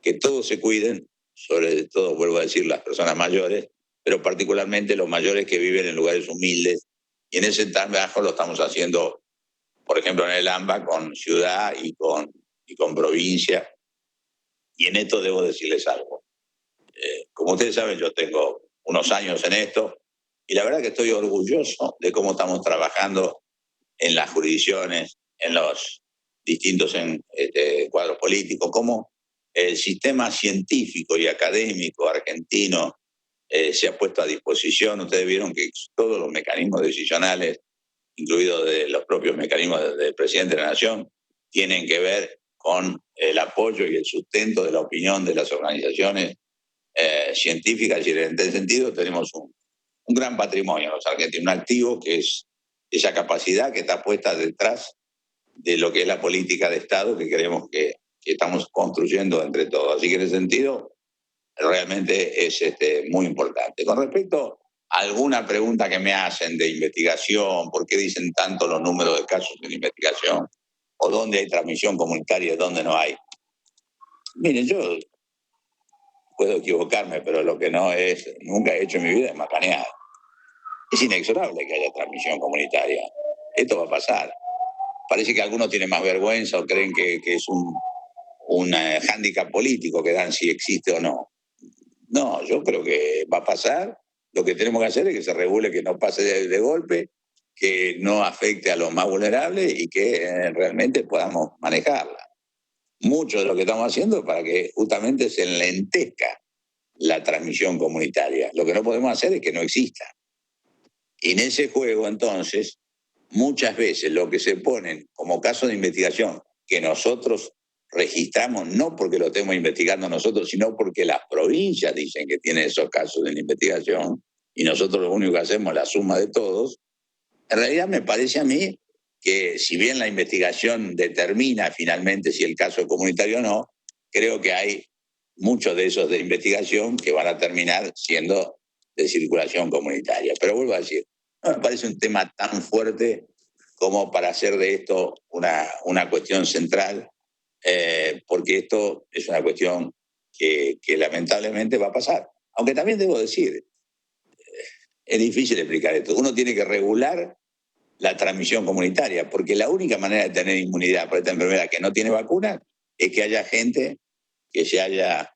que todos se cuiden, sobre todo, vuelvo a decir, las personas mayores, pero particularmente los mayores que viven en lugares humildes. Y en ese trabajo lo estamos haciendo, por ejemplo, en el AMBA con ciudad y con provincia. Y en esto debo decirles algo. Como ustedes saben, yo tengo unos años en esto y la verdad que estoy orgulloso de cómo estamos trabajando en las jurisdicciones, en los distintos cuadros políticos, cómo el sistema científico y académico argentino se ha puesto a disposición. Ustedes vieron que todos los mecanismos decisionales, incluidos de los propios mecanismos del presidente de la Nación, tienen que ver con el apoyo y el sustento de la opinión de las organizaciones científicas, y en ese sentido tenemos un gran patrimonio los argentinos, un activo que es esa capacidad que está puesta detrás de lo que es la política de Estado que creemos que estamos construyendo entre todos. Así que en ese sentido realmente es muy importante. Con respecto a alguna pregunta que me hacen de investigación, ¿por qué dicen tanto los números de casos en investigación? ¿O dónde hay transmisión comunitaria y dónde no hay? Miren, yo puedo equivocarme, pero lo que nunca he hecho en mi vida es macanear. Es inexorable que haya transmisión comunitaria. Esto va a pasar. Parece que algunos tienen más vergüenza o creen que es un hándicap político que dan si existe o no. No, yo creo que va a pasar. Lo que tenemos que hacer es que se regule, que no pase de golpe, que no afecte a los más vulnerables y que realmente podamos manejarla. Mucho de lo que estamos haciendo es para que justamente se enlentezca la transmisión comunitaria. Lo que no podemos hacer es que no exista. Y en ese juego, entonces, muchas veces lo que se ponen como casos de investigación que nosotros registramos, no porque lo estemos investigando nosotros, sino porque las provincias dicen que tienen esos casos de investigación y nosotros lo único que hacemos es la suma de todos, en realidad me parece a mí que si bien la investigación determina finalmente si el caso es comunitario o no, creo que hay muchos de esos de investigación que van a terminar siendo de circulación comunitaria. Pero vuelvo a decir, no me parece un tema tan fuerte como para hacer de esto una cuestión central, porque esto es una cuestión que lamentablemente va a pasar. Aunque también debo decir, es difícil explicar esto. Uno tiene que regular la transmisión comunitaria, porque la única manera de tener inmunidad por esta enfermedad que no tiene vacuna es que haya gente que se haya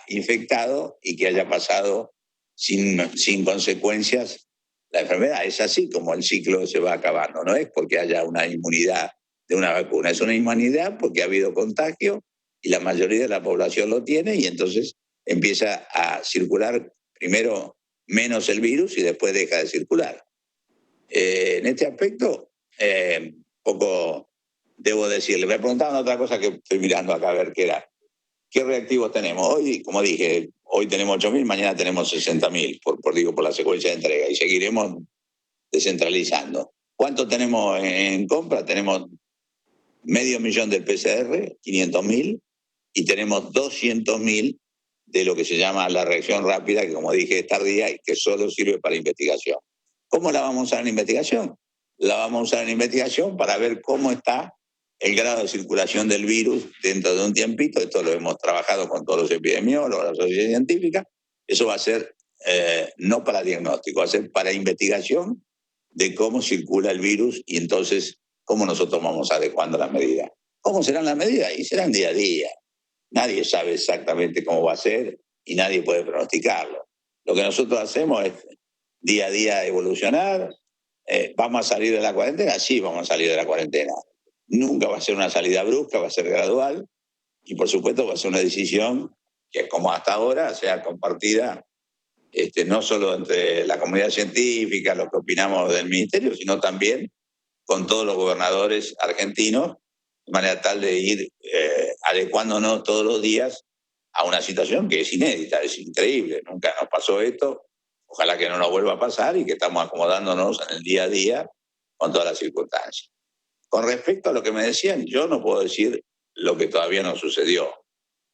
infectado y que haya pasado sin consecuencias la enfermedad. Es así como el ciclo se va acabando, no es porque haya una inmunidad de una vacuna, es una inmunidad porque ha habido contagio y la mayoría de la población lo tiene y entonces empieza a circular primero menos el virus y después deja de circular. En este aspecto, poco debo decirle. Me preguntaban otra cosa que estoy mirando acá a ver qué era. ¿Qué reactivos tenemos? Hoy, como dije, hoy tenemos 8.000, mañana tenemos 60.000, por la secuencia de entrega, y seguiremos descentralizando. ¿Cuánto tenemos en compra? Tenemos 500.000 del PCR, 500.000, y tenemos 200.000 de lo que se llama la reacción rápida, que como dije es tardía y que solo sirve para investigación. ¿Cómo la vamos a usar en investigación? La vamos a usar en investigación para ver cómo está el grado de circulación del virus dentro de un tiempito. Esto lo hemos trabajado con todos los epidemiólogos, la sociedad científica. Eso va a ser no para diagnóstico, va a ser para investigación de cómo circula el virus y entonces cómo nosotros vamos adecuando las medidas. ¿Cómo serán las medidas? Y serán día a día. Nadie sabe exactamente cómo va a ser y nadie puede pronosticarlo. Lo que nosotros hacemos es día a día evolucionar. ¿Vamos a salir de la cuarentena? Sí, vamos a salir de la cuarentena. Nunca va a ser una salida brusca, va a ser gradual y por supuesto va a ser una decisión que como hasta ahora sea compartida no solo entre la comunidad científica, lo que opinamos del ministerio, sino también con todos los gobernadores argentinos, de manera tal de ir adecuándonos todos los días a una situación que es inédita, es increíble, nunca nos pasó esto, ojalá que no nos vuelva a pasar y que estamos acomodándonos en el día a día con todas las circunstancias. Con respecto a lo que me decían, yo no puedo decir lo que todavía no sucedió,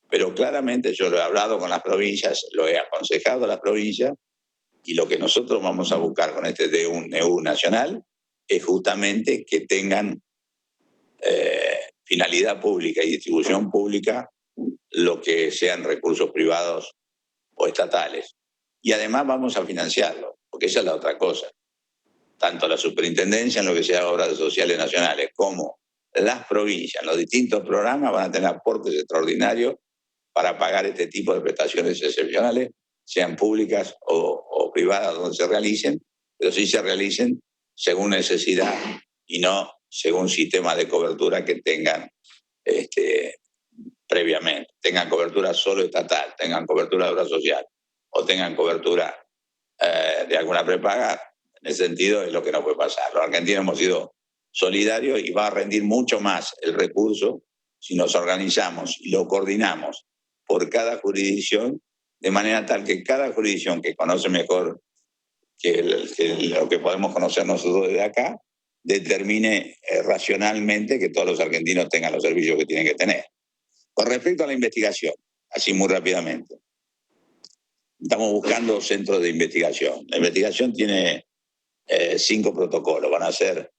pero claramente yo lo he hablado con las provincias, lo he aconsejado a las provincias y lo que nosotros vamos a buscar con este DNU nacional es justamente que tengan finalidad pública y distribución pública lo que sean recursos privados o estatales. Y además vamos a financiarlo, porque esa es la otra cosa. Tanto la superintendencia en lo que sea obras sociales nacionales como las provincias, los distintos programas van a tener aportes extraordinarios para pagar este tipo de prestaciones excepcionales, sean públicas o privadas donde se realicen, pero sí se realicen según necesidad y no según sistemas de cobertura que tengan previamente. Tengan cobertura solo estatal, tengan cobertura de obra social o tengan cobertura de alguna prepaga. En ese sentido es lo que no puede pasar. Los argentinos hemos sido solidarios y va a rendir mucho más el recurso si nos organizamos y lo coordinamos por cada jurisdicción, de manera tal que cada jurisdicción que conoce mejor que lo que podemos conocer nosotros desde acá, determine racionalmente que todos los argentinos tengan los servicios que tienen que tener. Con respecto a la investigación, así muy rápidamente, estamos buscando centros de investigación. La investigación tiene 5 protocolos. Van a ser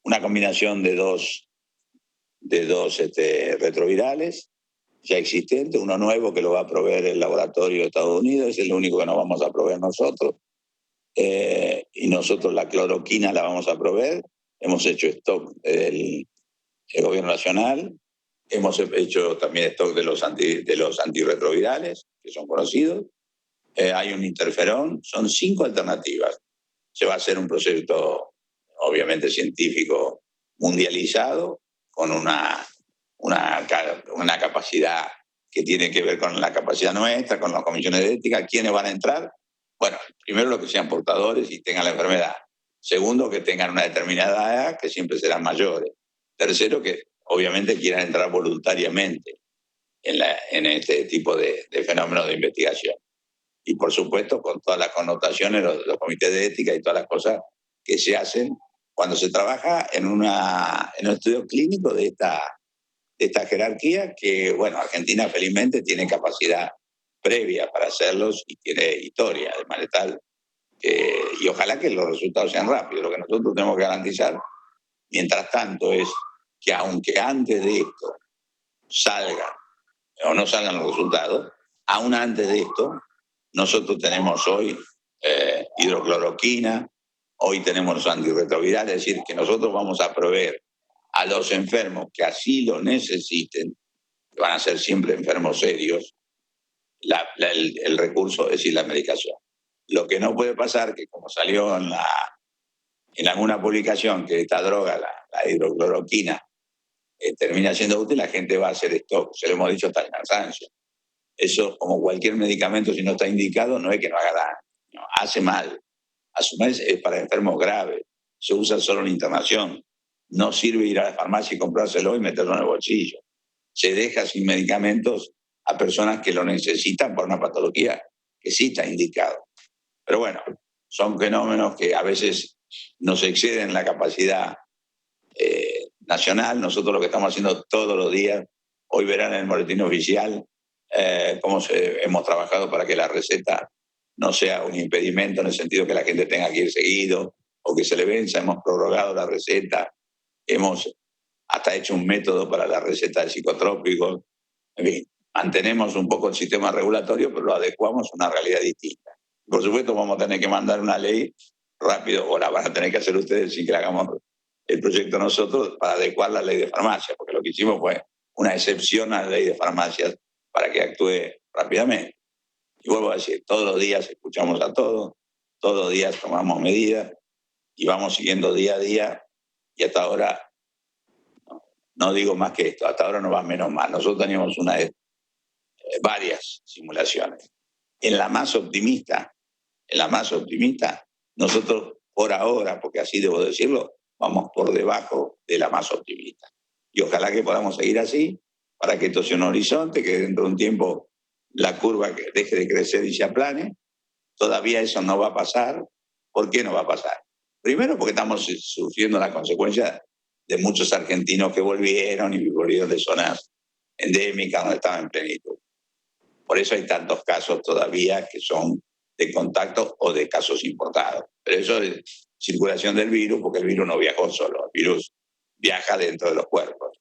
una combinación de dos retrovirales ya existentes, uno nuevo que lo va a proveer el laboratorio de Estados Unidos, es el único que no vamos a proveer nosotros. Y nosotros la cloroquina la vamos a proveer. Hemos hecho stock del gobierno nacional. Hemos hecho también stock de los antirretrovirales, que son conocidos. Hay un interferón. Son 5 alternativas. Se va a hacer un proyecto, obviamente, científico mundializado, con una capacidad que tiene que ver con la capacidad nuestra, con las comisiones de ética. ¿Quiénes van a entrar? Bueno, primero los que sean portadores y tengan la enfermedad. Segundo, que tengan una determinada edad, que siempre serán mayores. Tercero, que obviamente quieran entrar voluntariamente en este tipo de fenómenos de investigación. Y por supuesto, con todas las connotaciones, los comités de ética y todas las cosas que se hacen cuando se trabaja en un estudio clínico de esta jerarquía, que, bueno, Argentina felizmente tiene capacidad previa para hacerlos y tiene historia, de manera tal y ojalá que los resultados sean rápidos. Lo que nosotros tenemos que garantizar, mientras tanto, es que aunque antes de esto salga o no salgan los resultados, aún antes de esto, nosotros tenemos hoy hidrocloroquina, Hoy tenemos los antirretrovirales, es decir, que nosotros vamos a proveer a los enfermos que así lo necesiten, que van a ser siempre enfermos serios, el recurso, es decir, la medicación. Lo que no puede pasar, que como salió en alguna publicación, que esta droga, la hidrocloroquina, termina siendo útil, la gente va a hacer stock, se lo hemos dicho hasta el cansancio. Eso, como cualquier medicamento, si no está indicado, no es que no haga daño, no, hace mal. A su vez es para enfermos graves, se usa solo en internación. No sirve ir a la farmacia y comprárselo y meterlo en el bolsillo. Se deja sin medicamentos a personas que lo necesitan por una patología que sí está indicado. Pero bueno, son fenómenos que a veces nos exceden la capacidad nacional. Nosotros lo que estamos haciendo todos los días, hoy verán en el boletín oficial cómo hemos trabajado para que la receta no sea un impedimento en el sentido que la gente tenga que ir seguido o que se le venza. Hemos prorrogado la receta, hemos hasta hecho un método para la receta de psicotrópicos. En fin, mantenemos un poco el sistema regulatorio, pero lo adecuamos a una realidad distinta. Por supuesto, vamos a tener que mandar una ley rápido, o la van a tener que hacer ustedes sin que la hagamos el proyecto nosotros, para adecuar la ley de farmacia, porque lo que hicimos fue una excepción a la ley de farmacias para que actúe rápidamente. Y vuelvo a decir, todos los días escuchamos a todos los días tomamos medidas y vamos siguiendo día a día, y hasta ahora, no digo más que esto, hasta ahora no va menos mal. Nosotros teníamos varias simulaciones. En la más optimista, nosotros por ahora, porque así debo decirlo, vamos por debajo de la más optimista. Y ojalá que podamos seguir así, para que esto sea un horizonte, que dentro de un tiempo la curva que deje de crecer y se aplane. Todavía eso no va a pasar. ¿Por qué no va a pasar? Primero porque estamos sufriendo la consecuencia de muchos argentinos que volvieron y volvieron de zonas endémicas donde estaban en plenitud. Por eso hay tantos casos todavía que son de contacto o de casos importados. Pero eso es circulación del virus, porque el virus no viajó solo, el virus viaja dentro de los cuerpos.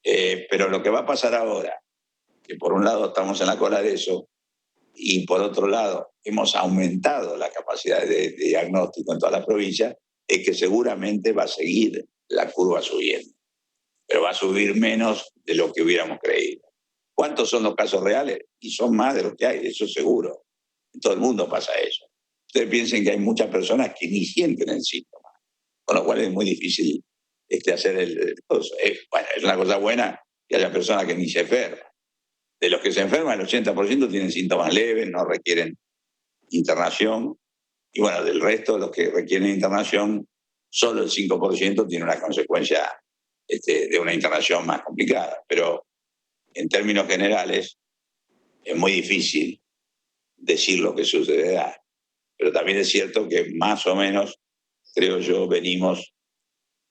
Pero lo que va a pasar ahora, que por un lado estamos en la cola de eso, y por otro lado hemos aumentado la capacidad de diagnóstico en toda la provincia, es que seguramente va a seguir la curva subiendo, pero va a subir menos de lo que hubiéramos creído. ¿Cuántos son los casos reales? Y son más de los que hay, eso seguro. En todo el mundo pasa eso. Ustedes piensen que hay muchas personas que ni sienten el síntoma, con lo cual es muy difícil hacer bueno, es una cosa buena que haya personas que ni se enferman. De los que se enferman, el 80% tienen síntomas leves, no requieren internación. Y bueno, del resto de los que requieren internación, solo el 5% tiene una consecuencia de una internación más complicada. Pero en términos generales, es muy difícil decir lo que sucederá. Pero también es cierto que más o menos, creo yo, venimos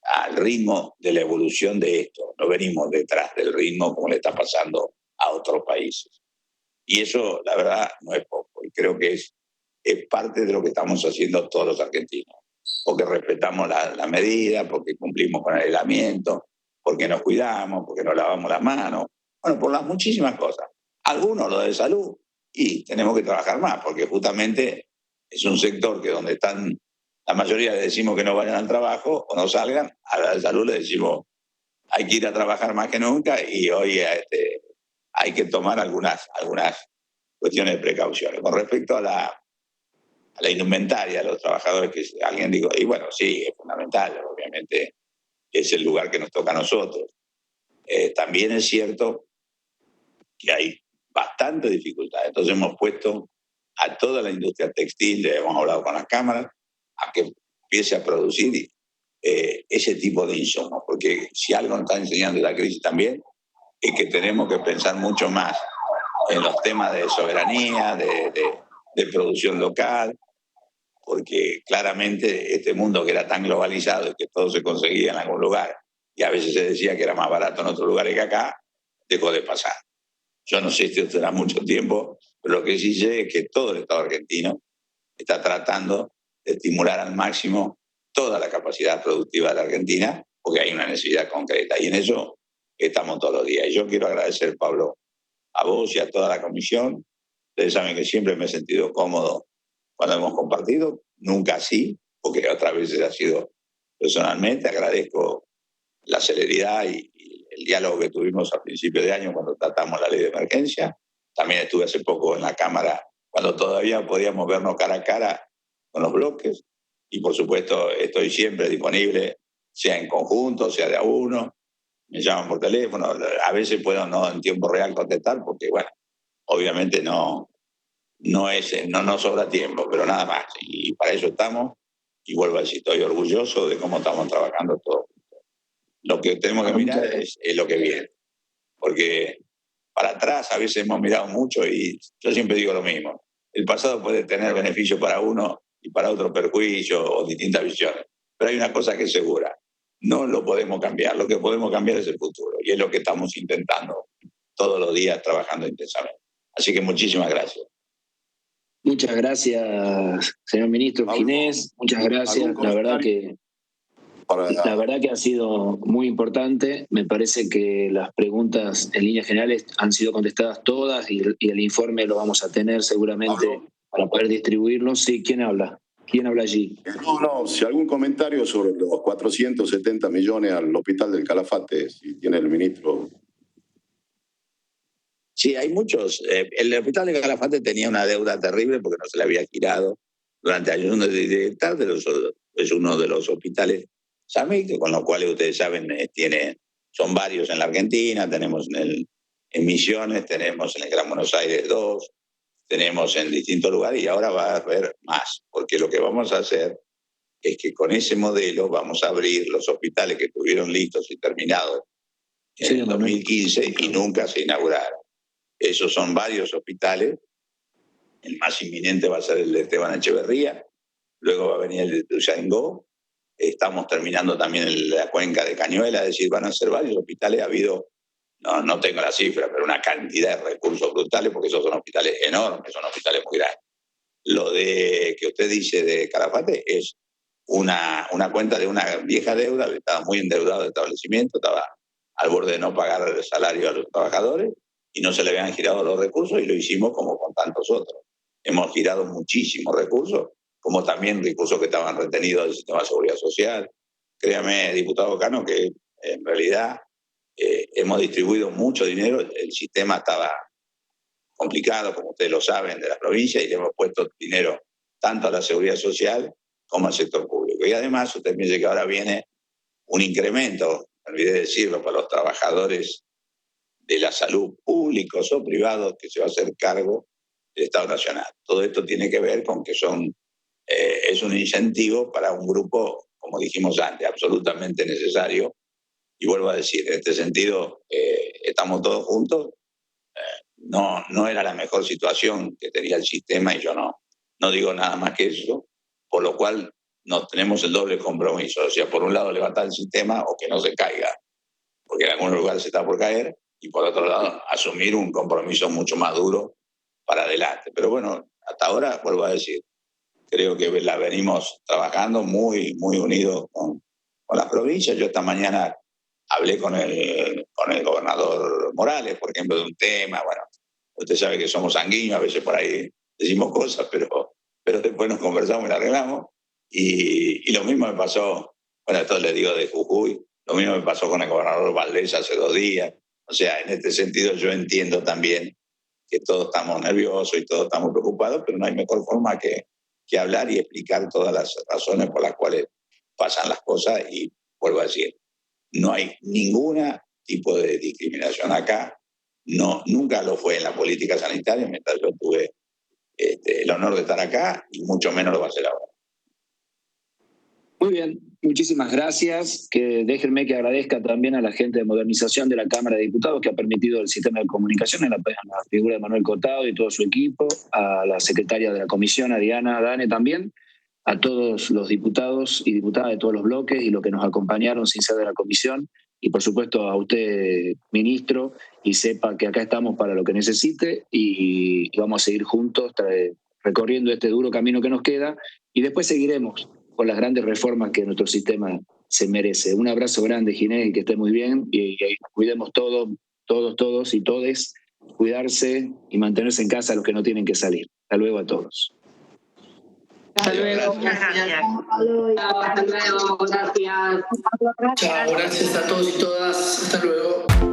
al ritmo de la evolución de esto. No venimos detrás del ritmo como le está pasando a otros países. Y eso, la verdad, no es poco. Y creo que es parte de lo que estamos haciendo todos los argentinos. Porque respetamos la medida, porque cumplimos con el aislamiento, porque nos cuidamos, porque nos lavamos las manos. Bueno, por las muchísimas cosas. Algunos lo de salud, y tenemos que trabajar más, porque justamente es un sector que donde están, la mayoría le decimos que no vayan al trabajo o no salgan, a la de salud le decimos hay que ir a trabajar más que nunca, y hoy hay que tomar algunas cuestiones de precauciones. Con respecto a la indumentaria, a los trabajadores, que alguien dijo, y bueno, sí, es fundamental, obviamente es el lugar que nos toca a nosotros. También es cierto que hay bastante dificultad. Entonces hemos puesto a toda la industria textil, hemos hablado con las cámaras, a que empiece a producir ese tipo de insumos, porque si algo nos está enseñando la crisis también, es que tenemos que pensar mucho más en los temas de soberanía, de producción local, porque claramente este mundo que era tan globalizado y que todo se conseguía en algún lugar, y a veces se decía que era más barato en otros lugares que acá, dejó de pasar. Yo no sé si esto será mucho tiempo, pero lo que sí sé es que todo el Estado argentino está tratando de estimular al máximo toda la capacidad productiva de la Argentina, porque hay una necesidad concreta, y en eso estamos todos los días. Y yo quiero agradecer, Pablo, a vos y a toda la comisión. Ustedes saben que siempre me he sentido cómodo cuando hemos compartido, nunca así, porque otras veces ha sido personalmente. Agradezco la celeridad y el diálogo que tuvimos a principios de año cuando tratamos la ley de emergencia. También estuve hace poco en la Cámara cuando todavía podíamos vernos cara a cara con los bloques. Y por supuesto estoy siempre disponible, sea en conjunto, sea de a uno. Me llaman por teléfono. A veces puedo no en tiempo real contestar porque, bueno, obviamente no sobra tiempo, pero nada más. Y para eso estamos. Y vuelvo a decir, estoy orgulloso de cómo estamos trabajando todos. Lo que tenemos que mirar es lo que viene. Porque para atrás a veces hemos mirado mucho y yo siempre digo lo mismo. El pasado puede tener beneficio para uno y para otro perjuicio o distintas visiones. Pero hay una cosa que es segura. No lo podemos cambiar. Lo que podemos cambiar es el futuro. Y es lo que estamos intentando todos los días trabajando intensamente. Así que muchísimas gracias. Muchas gracias, señor ministro Ginés. Muchas gracias. La verdad que ha sido muy importante. Me parece que las preguntas en líneas generales han sido contestadas todas y el informe lo vamos a tener seguramente para poder distribuirlo. Sí, ¿quién habla? ¿Quién habla allí? No, si algún comentario sobre los 470 millones al Hospital del Calafate, si tiene el ministro. Sí, hay muchos. El Hospital de Calafate tenía una deuda terrible porque no se le había girado durante años. Es uno de los hospitales SAMIC, con los cuales ustedes saben, son varios en la Argentina. Tenemos en Misiones, tenemos en el Gran Buenos Aires 2, tenemos en distintos lugares y ahora va a haber más, porque lo que vamos a hacer es que con ese modelo vamos a abrir los hospitales que estuvieron listos y terminados en el 2015 y nunca se inauguraron. Esos son varios hospitales. El más inminente va a ser el de Esteban Echeverría, luego va a venir el de Ituzaingó. Estamos terminando también la cuenca de Cañuelas, es decir, van a ser varios hospitales. Ha habido, no tengo la cifra, pero una cantidad de recursos brutales, porque esos son hospitales enormes, son hospitales muy grandes. Lo que usted dice de Calafate es una cuenta de una vieja deuda. Estaba muy endeudado el establecimiento, estaba al borde de no pagar el salario a los trabajadores y no se le habían girado los recursos, y lo hicimos como con tantos otros. Hemos girado muchísimos recursos, como también recursos que estaban retenidos del sistema de seguridad social. Créame, diputado Cano, que en realidad hemos distribuido mucho dinero. El sistema estaba complicado, como ustedes lo saben, de la provincia, y le hemos puesto dinero tanto a la seguridad social como al sector público. Y además, usted piensa que ahora viene un incremento, me olvidé decirlo, para los trabajadores de la salud, públicos o privados, que se va a hacer cargo del Estado Nacional. Todo esto tiene que ver con que es un incentivo para un grupo, como dijimos antes, absolutamente necesario. Y vuelvo a decir, en este sentido, estamos todos juntos. No era la mejor situación que tenía el sistema, y yo no digo nada más que eso, por lo cual nos tenemos el doble compromiso. O sea, por un lado levantar el sistema o que no se caiga, porque en algunos lugares se está por caer, y por otro lado asumir un compromiso mucho más duro para adelante. Pero bueno, hasta ahora, vuelvo a decir, creo que la venimos trabajando muy, muy unidos con las provincias. Yo esta mañana hablé con el gobernador Morales, por ejemplo, de un tema. Bueno, usted sabe que somos sanguíneos, a veces por ahí decimos cosas, pero después nos conversamos y la arreglamos. Y lo mismo me pasó, bueno, esto le digo de Jujuy, lo mismo me pasó con el gobernador Valdés hace 2 días. O sea, en este sentido yo entiendo también que todos estamos nerviosos y todos estamos preocupados, pero no hay mejor forma que hablar y explicar todas las razones por las cuales pasan las cosas. Y vuelvo a decir, no hay ningún tipo de discriminación acá. No, nunca lo fue en la política sanitaria mientras yo tuve el honor de estar acá, y mucho menos lo va a hacer ahora. Muy bien, muchísimas gracias. Déjenme que agradezca también a la gente de modernización de la Cámara de Diputados, que ha permitido el sistema de comunicación en la figura de Manuel Cotado y todo su equipo, a la secretaria de la comisión, a Diana Dane también, a todos los diputados y diputadas de todos los bloques y los que nos acompañaron sin ser de la comisión, y por supuesto a usted, ministro, y sepa que acá estamos para lo que necesite, y vamos a seguir juntos recorriendo este duro camino que nos queda, y después seguiremos con las grandes reformas que nuestro sistema se merece. Un abrazo grande, Ginés, y que esté muy bien, y cuidemos todos y todes, cuidarse y mantenerse en casa los que no tienen que salir. Hasta luego a todos. Hasta luego. Gracias. Hasta luego. Gracias. Chao, gracias a todos y todas. Hasta luego.